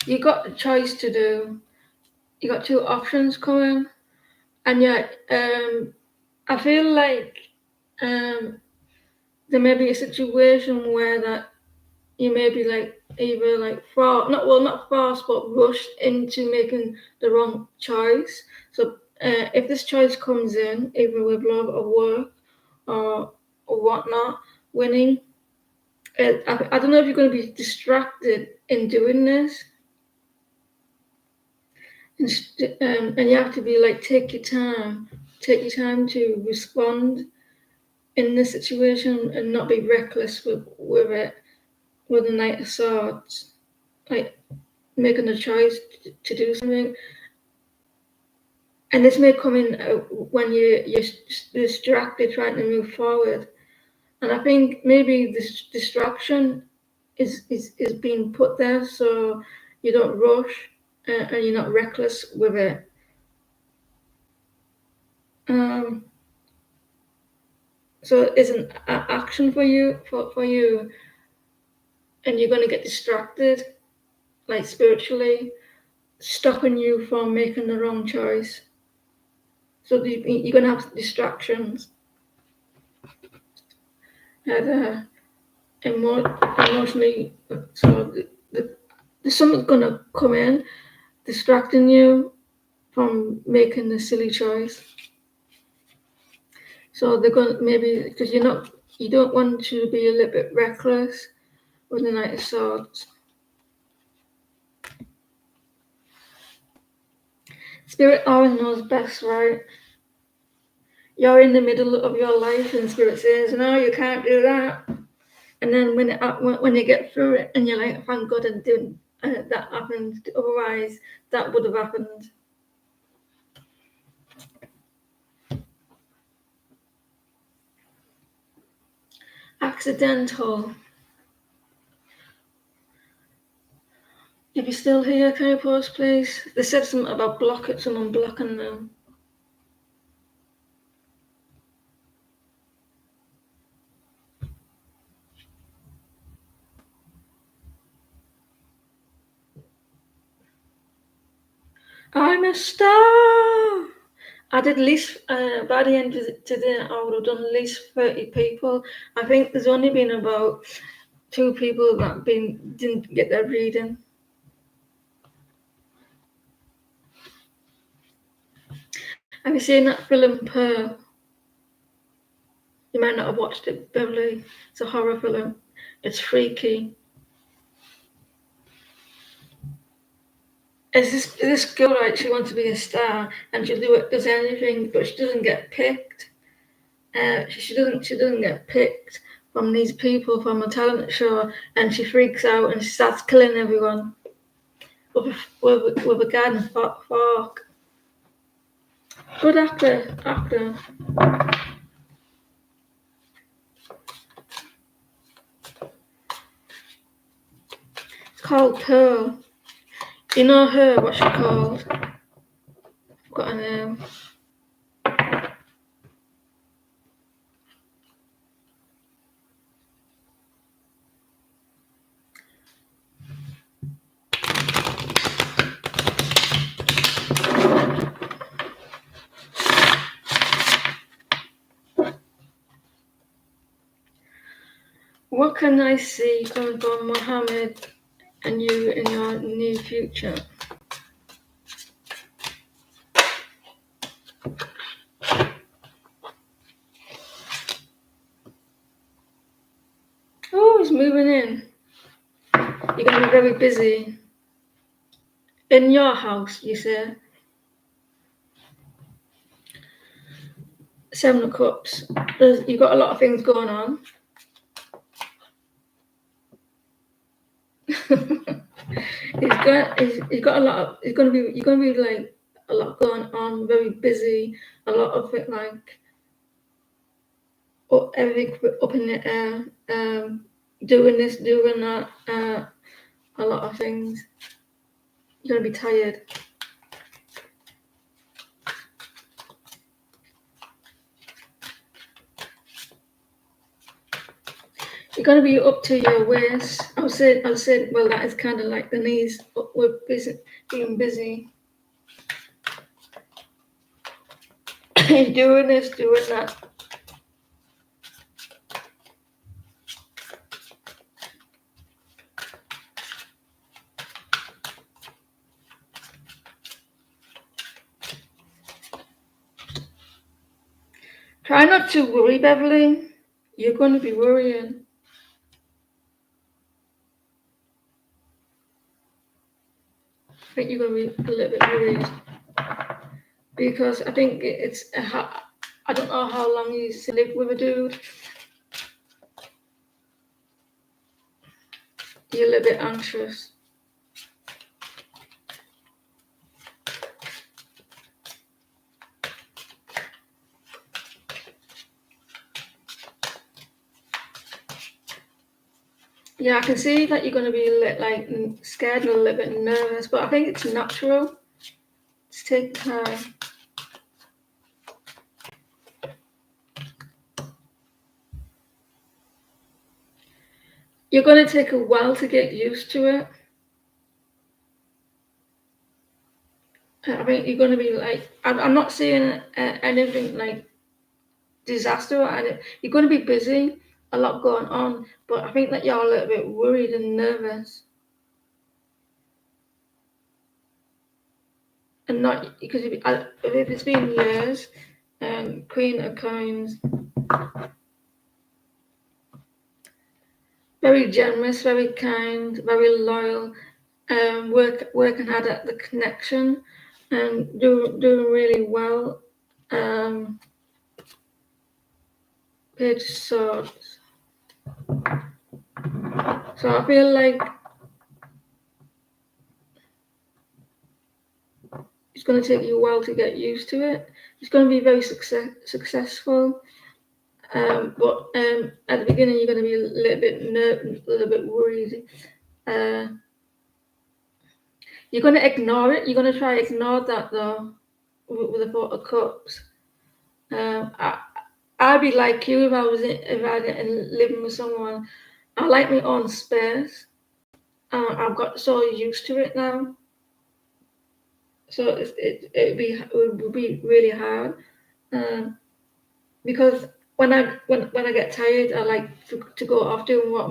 You got a choice to do. You got two options coming, and yet I feel like there may be a situation where that you may be like either like not forced, but rushed into making the wrong choice. So if this choice comes in, either with love or work or whatnot, winning, I don't know if you're going to be distracted in doing this. And you have to be like, take your time to respond in this situation and not be reckless with it, with the Knight of Swords, like making a choice to do something. And this may come in when you're distracted trying to move forward. And I think maybe this distraction is being put there so you don't rush and you're not reckless with it. So it's an action for you, and you're going to get distracted, like spiritually, stopping you from making the wrong choice. So you're going to have distractions, either emotionally. So there's something going to come in, distracting you from making the silly choice. So they're going to, maybe because you don't want to be a little bit reckless with the Knight of Swords. Spirit always knows best, right? You're in the middle of your life and Spirit says, no, you can't do that. And then when you get through it and you're like, thank God I didn't, that happened. Otherwise, that would have happened. Accidental. If you're still here, can you pause, please? They said something about someone blocking them. I'm a star. I did at least, by the end of today, I would have done at least 30 people. I think there's only been about 2 people that didn't get their reading. Have you seen that film, Pearl? You might not have watched it, Beverly. It's a horror film. It's freaky. It's this girl, right? She wants to be a star, and does anything, but she doesn't get picked. She doesn't get picked from these people from a talent show, and she freaks out and she starts killing everyone with a garden fork. Good actor. It's called Pearl. You know her? What's she called? I've got a name. What can I see coming from Mohammed and you in your near future? Oh, he's moving in. You're going to be very busy. In your house, you say? 7 of Cups. You've got a lot of things going on. He's got a lot of. You're gonna be like a lot going on. Very busy. A lot of it like everything up in the air. Doing this, doing that. A lot of things. You're gonna be tired. You're gonna be up to your waist. I'll say, well, that is kind of like the knees. We're busy, being busy. Doing this, doing that. Try not to worry, Beverly. You're going to be worrying. I think you're going to be a little bit worried because I think I don't know how long you live with a dude. You're a little bit anxious. Yeah, I can see that you're going to be like scared and a little bit nervous, but I think it's natural. Just take time. You're going to take a while to get used to it. I think you're going to be like, I'm not seeing anything like disaster, and you're going to be busy, a lot going on, but I think that you're a little bit worried and nervous. And not because if it's been years, Queen of Coins, very generous, very kind, very loyal, working hard at the connection, and doing really well. Page of Swords. So I feel like it's going to take you a while to get used to it. It's going to be very successful. But at the beginning, you're going to be a little bit worried. You're going to ignore it. You're going to try to ignore that though, with the Four of Cups. I'd be like you if I didn't living with someone. I like my own space. I've got so used to it now. So it would be really hard, because when I get tired, I like to go off doing what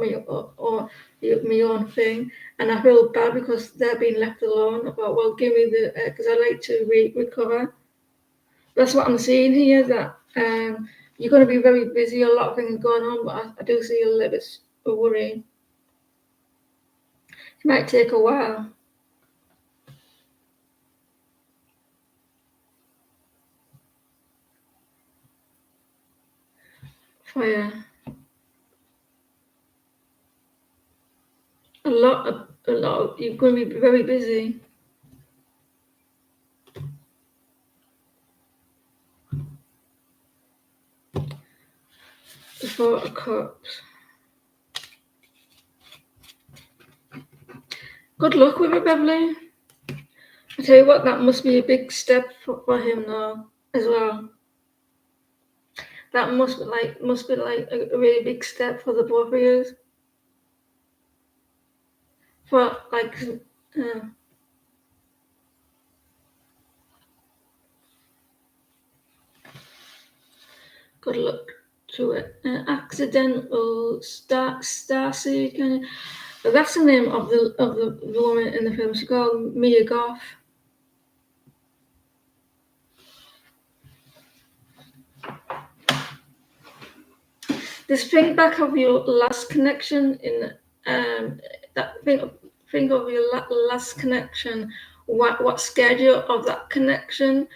or my own thing, and I feel bad because they're being left alone. But well, give me the because I like to recover. That's what I'm seeing here. That you're going to be very busy, a lot of things going on, but I do see a little bit of worry. It might take a while. Fire. A lot. You're going to be very busy. The Four of Cups. Good luck with it, Beverly. I tell you what, that must be a big step for him now as well. That must be like a really big step for the both of you. For like, good luck to it. Accidental Starseed. Kind of, that's the name of the woman in the film. She's called Mia Goth. Just think back of your last connection in that. Think of your last connection. What scared you of that connection?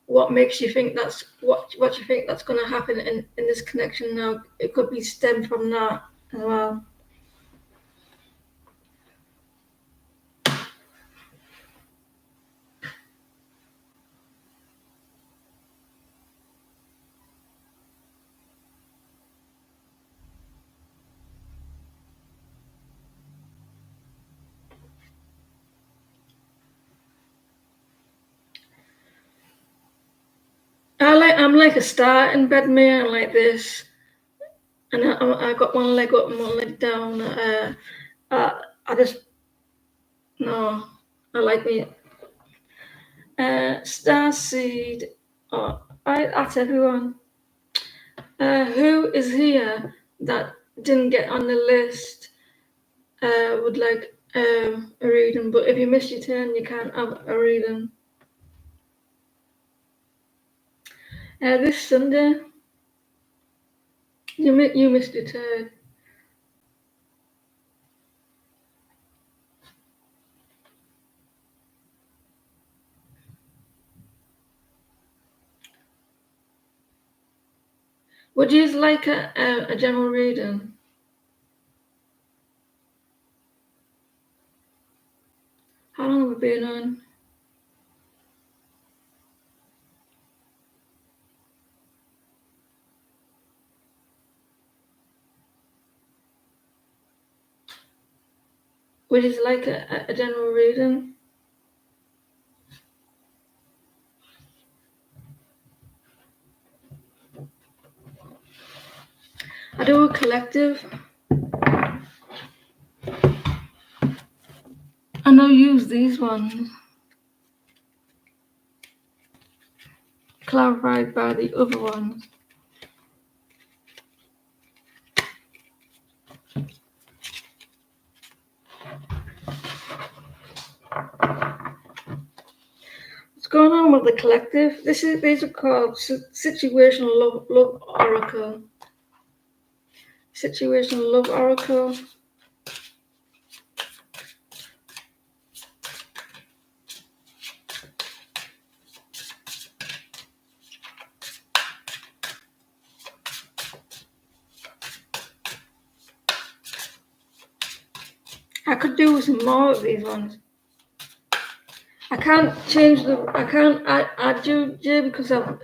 What makes you think that's what you think that's going to happen in this connection now? It could be stemmed from that as well. I'm like a star in bed, man, like this, and I got one leg up and one leg down. I just no, I like me. Starseed. Oh, that's everyone. Who is here that didn't get on the list? Would like a reading, but if you miss your turn, you can't have a reading. This Sunday, you missed your turn. Would you like a general reading? How long have we been on? Would you like a general reading? I do a collective. I know use these ones. Clarified by the other ones. What's going on with the collective? These are called situational love oracle. Situational love oracle. I could do some more of these ones. I can't change the. I can't add you, Jay, because I've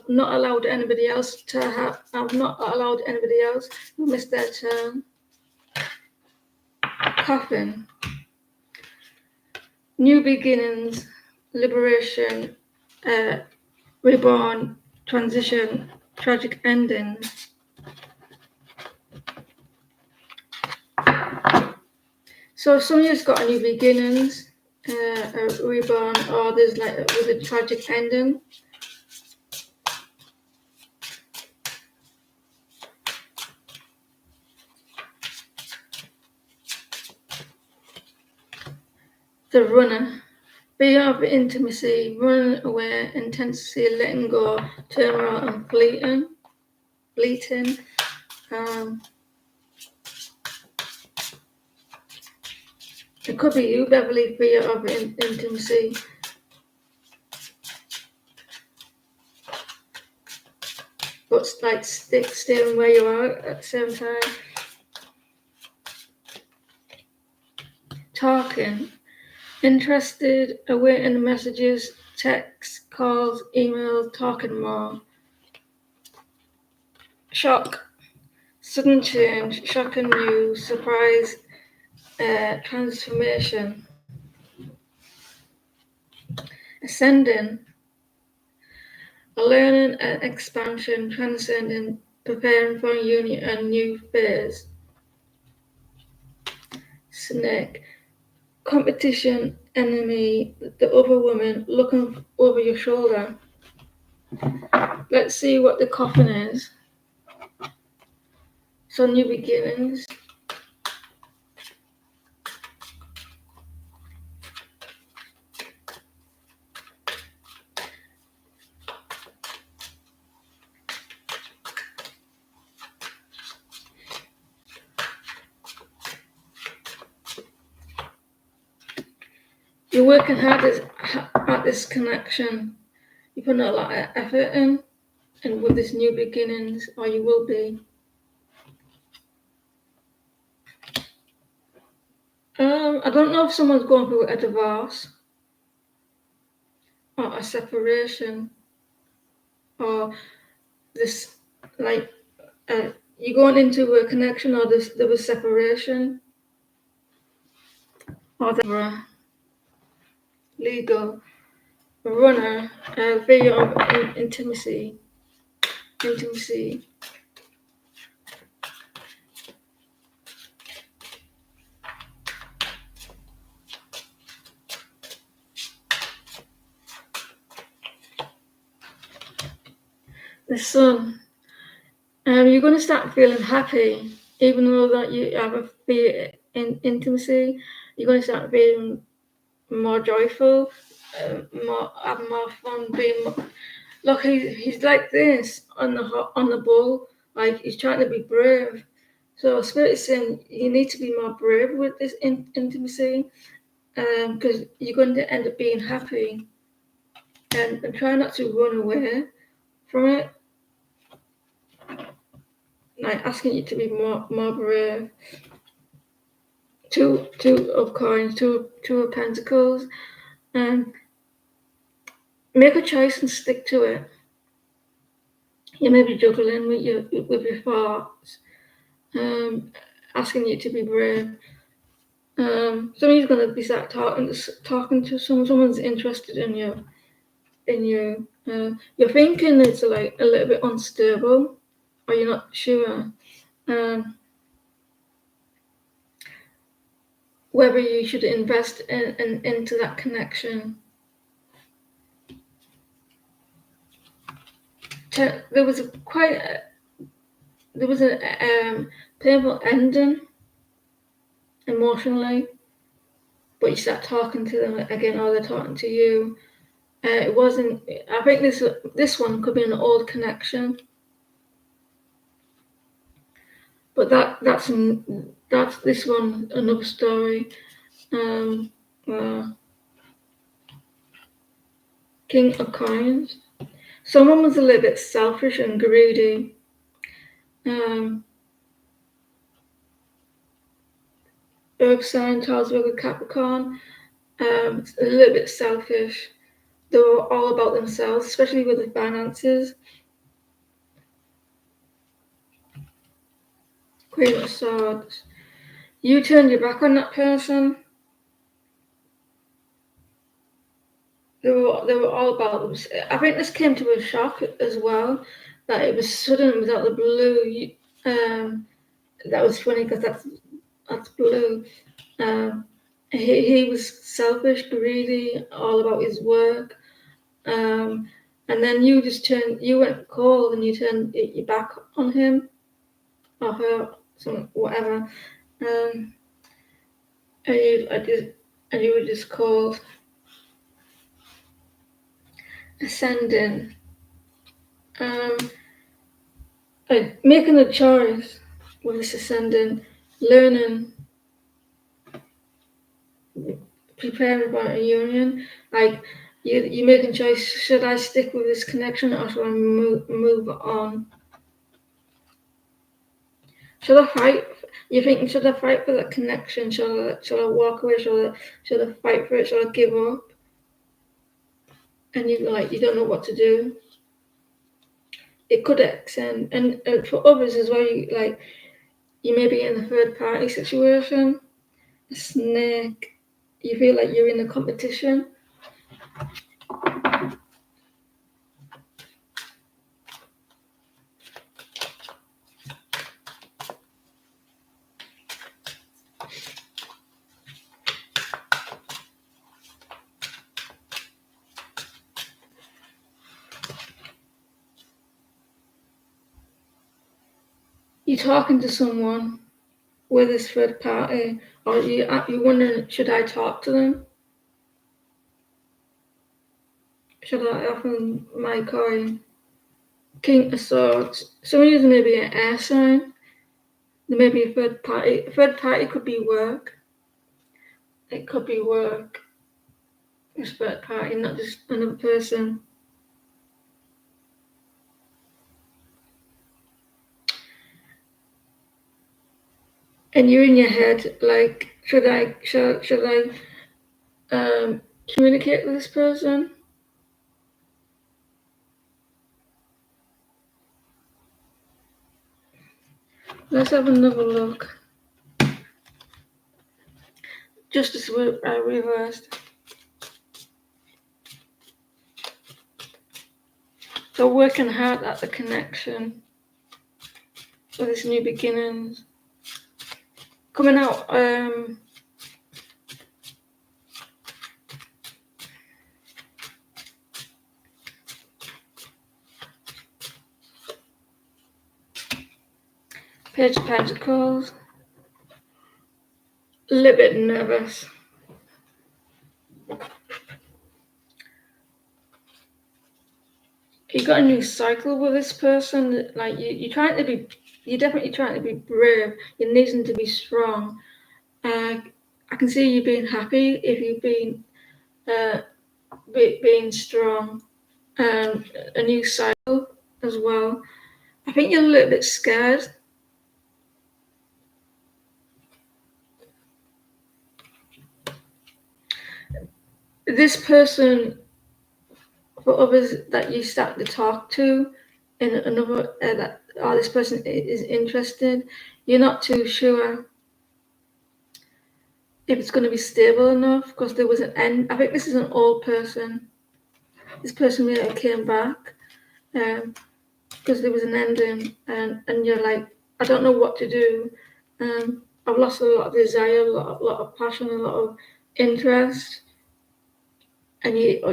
not allowed anybody else to have. I've not allowed anybody else who missed their turn. Coffin. new beginnings, liberation, reborn, transition, tragic endings. So some years got a new beginnings, a reborn, or there's like with a tragic ending. The runner, be of intimacy, running away, intensity, letting go, turmoil, and fleeting. It could be you, Beverly, fear of intimacy. But like staying where you are at the same time. Talking. Interested, awaiting messages, texts, calls, emails, talking more. Shock. Sudden change, shocking news, surprise, transformation. Ascending. A learning and expansion, transcending, preparing for a new phase. Snake. Competition, enemy, the other woman looking over your shoulder. Let's see what the coffin is. So new beginnings. You're working hard at this connection. You're putting a lot of effort in, and with this new beginnings, or you will be. I don't know if someone's going through a divorce, or a separation, or this, like, you're going into a connection, or there was separation, or the legal runner, fear of intimacy. The sun. You're going to start feeling happy, even though that you have a fear in intimacy. You're going to start feeling more joyful, having more fun. Look, he's like this on the bull, like he's trying to be brave. So Spirit is saying you need to be more brave with this intimacy, because you're going to end up being happy, and try not to run away from it. Like asking you to be more brave. Two of coins, two of pentacles, and make a choice and stick to it. You may be juggling with your thoughts, asking you to be brave. Somebody's going to be start talking to someone's interested in you. You're thinking it's like a little bit unstable, or you're not sure whether you should invest into that connection. There was a painful ending emotionally, but you start talking to them again, or they're talking to you. It wasn't. I think this one could be an old connection, but that's this one another story. King of Coins. Someone was a little bit selfish and greedy. Earth sign, Taurus, Virgo, Capricorn. A little bit selfish. They were all about themselves, especially with the finances. Queen of Swords. You turned your back on that person. they were all about them. I think this came to a shock as well, that it was sudden without the blue. That was funny because that's blue. Um, he was selfish, greedy, all about his work. And then you went cold and you turned your back on him or her, whatever. Um, and you were just called ascending. Um, Making a choice with this ascending, learning, preparing for a union. Like you making choice. Should I stick with this connection or should I move on? Should I fight? You're thinking, should I fight for that connection? Should I walk away? Should I fight for it? Should I give up? And you don't know what to do. It could extend, and for others as well. You may be in a third party situation, a snake. You feel like you're in a competition. You're talking to someone with this third party, or you're wondering, should I talk to them? Should I offer them my coin? King of Swords. Some of you may be an air sign. There may be a third party. A third party could be work. It could be work. This third party, not just another person. And you're in your head, like, should I communicate with this person? Let's have another look. Justice reversed. So working hard at the connection with this new beginnings. Coming out, Page of Pentacles. A little bit nervous. You got a new cycle with this person. Like you're definitely trying to be brave. You're needing to be strong. I can see you being happy if you've been being strong. A new cycle as well. I think you're a little bit scared. This person, for others that you start to talk to, in another this person is interested, you're not too sure if it's going to be stable enough because there was an end. I think this is an old person. This person may have came back because there was an ending, and you're like, I don't know what to do. I've lost a lot of desire, a lot of passion, a lot of interest, and you're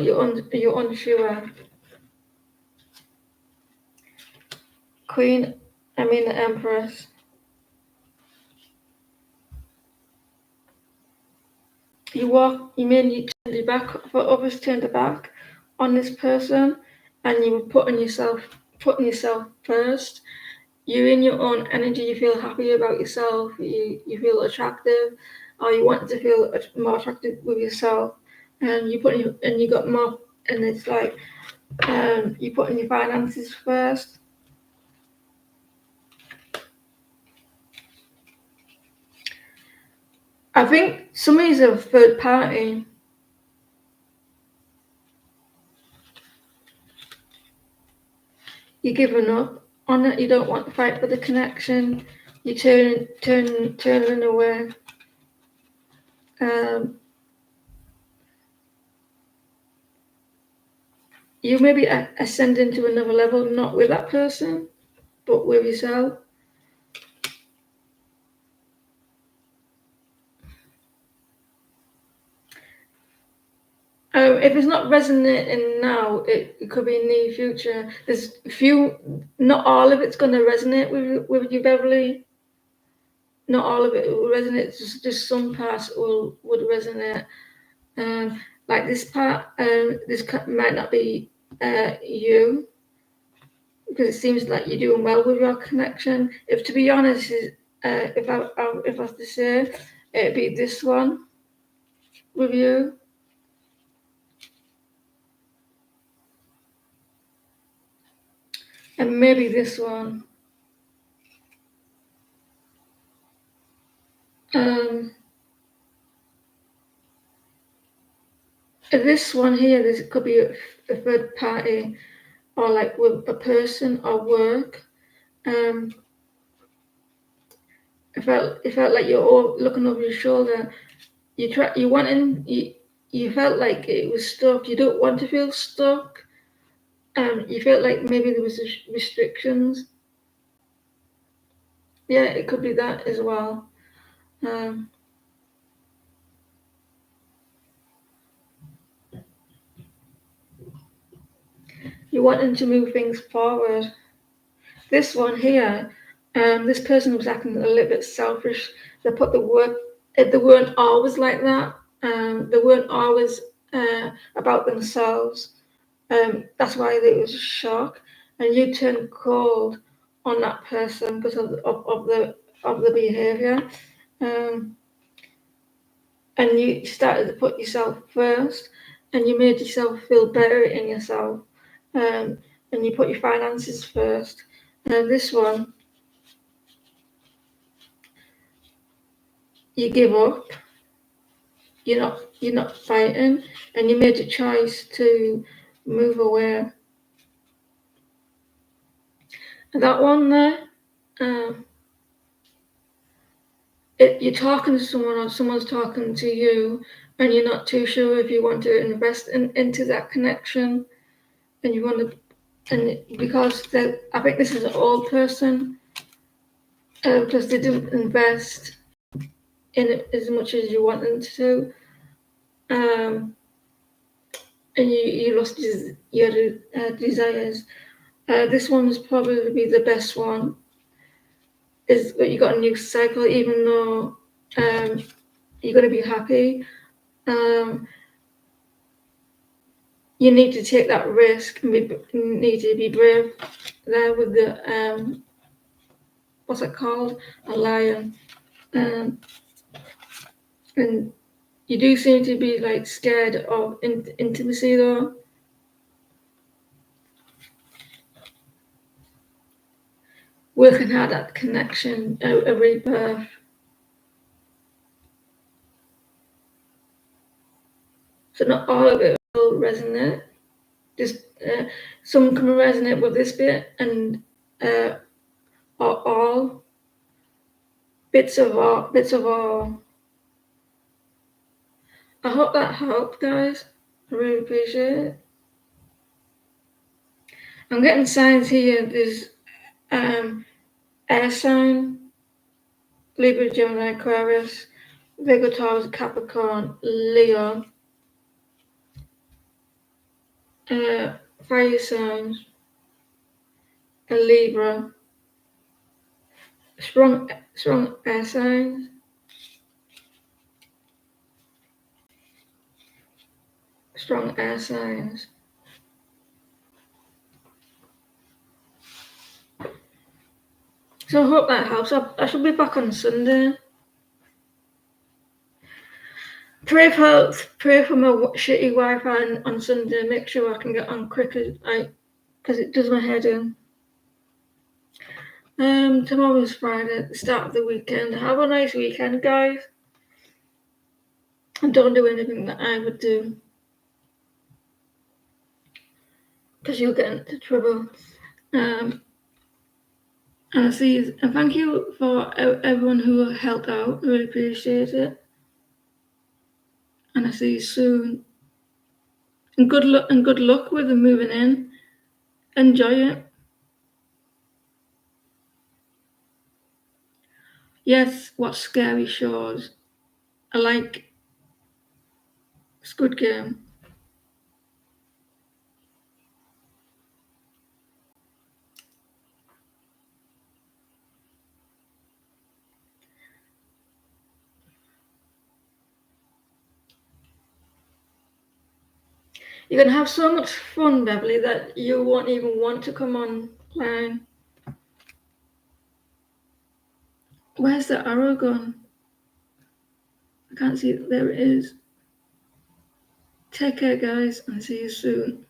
unsure. The Empress. You turned your back, for others turned their back on this person, and you were putting yourself first. You're in your own energy, you feel happy about yourself, you feel attractive, or you want to feel more attractive with yourself, and you got more, and it's like you put in your finances first. I think somebody's a third party. You're giving up on it. You don't want to fight for the connection. You turning away. Um, you maybe ascending to another level, not with that person, but with yourself. If it's not resonating now, it could be in the future. There's not all of it's going to resonate with you, Beverly. Not all of it will resonate. Just some parts would resonate. Like this part, this might not be you, because it seems like you're doing well with your connection. If to be honest, if I have to say, it'd be this one with you. And maybe this one. This one here, this could be a third party, or like with a person or work. It felt like you're all looking over your shoulder. You felt like it was stuck. You don't want to feel stuck. You felt like maybe there was restrictions. Yeah, it could be that as well. You wanting to move things forward. This one here, this person was acting a little bit selfish. They put the work. They weren't always like that. They weren't always about themselves. That's why it was a shock, and you turned cold on that person because of the behaviour, and you started to put yourself first, and you made yourself feel better in yourself, and you put your finances first. And this one, you give up. You're not fighting, and you made a choice to move away. That one there, you're talking to someone or someone's talking to you, and you're not too sure if you want to invest into that connection, and you want to, and because I think this is an old person, because they didn't invest in it as much as you want them to, and you lost your desires. This one is probably the best one. Is that you got a new cycle, even though you're going to be happy. You need to take that risk and need to be brave there with the what's it called, a lion, and you do seem to be like scared of intimacy though. Working hard at connection, a rebirth. So not all of it will resonate. Just some can resonate with this bit, and or all bits of all. I hope that helped, guys. I really appreciate it. I'm getting signs here. There's air sign, Libra, Gemini, Aquarius, Virgo, Taurus, Capricorn, Leo, fire signs, and Libra. Strong air signs. Strong air signs. So I hope that helps. I should be back on Sunday. Pray for my shitty Wi-Fi on Sunday. Make sure I can get on quickly, because it does my head in. Tomorrow's Friday, the start of the weekend. Have a nice weekend, guys. And don't do anything that I would do, because you'll get into trouble. And I see you, and thank you for everyone who helped out. I really appreciate it. And I see you soon. And good luck with them moving in. Enjoy it. Yes, watch scary shows. I like Squid Game. You can have so much fun, Beverly, that you won't even want to come online. Where's the arrow gone? I can't see it. There it is. Take care, guys, and see you soon.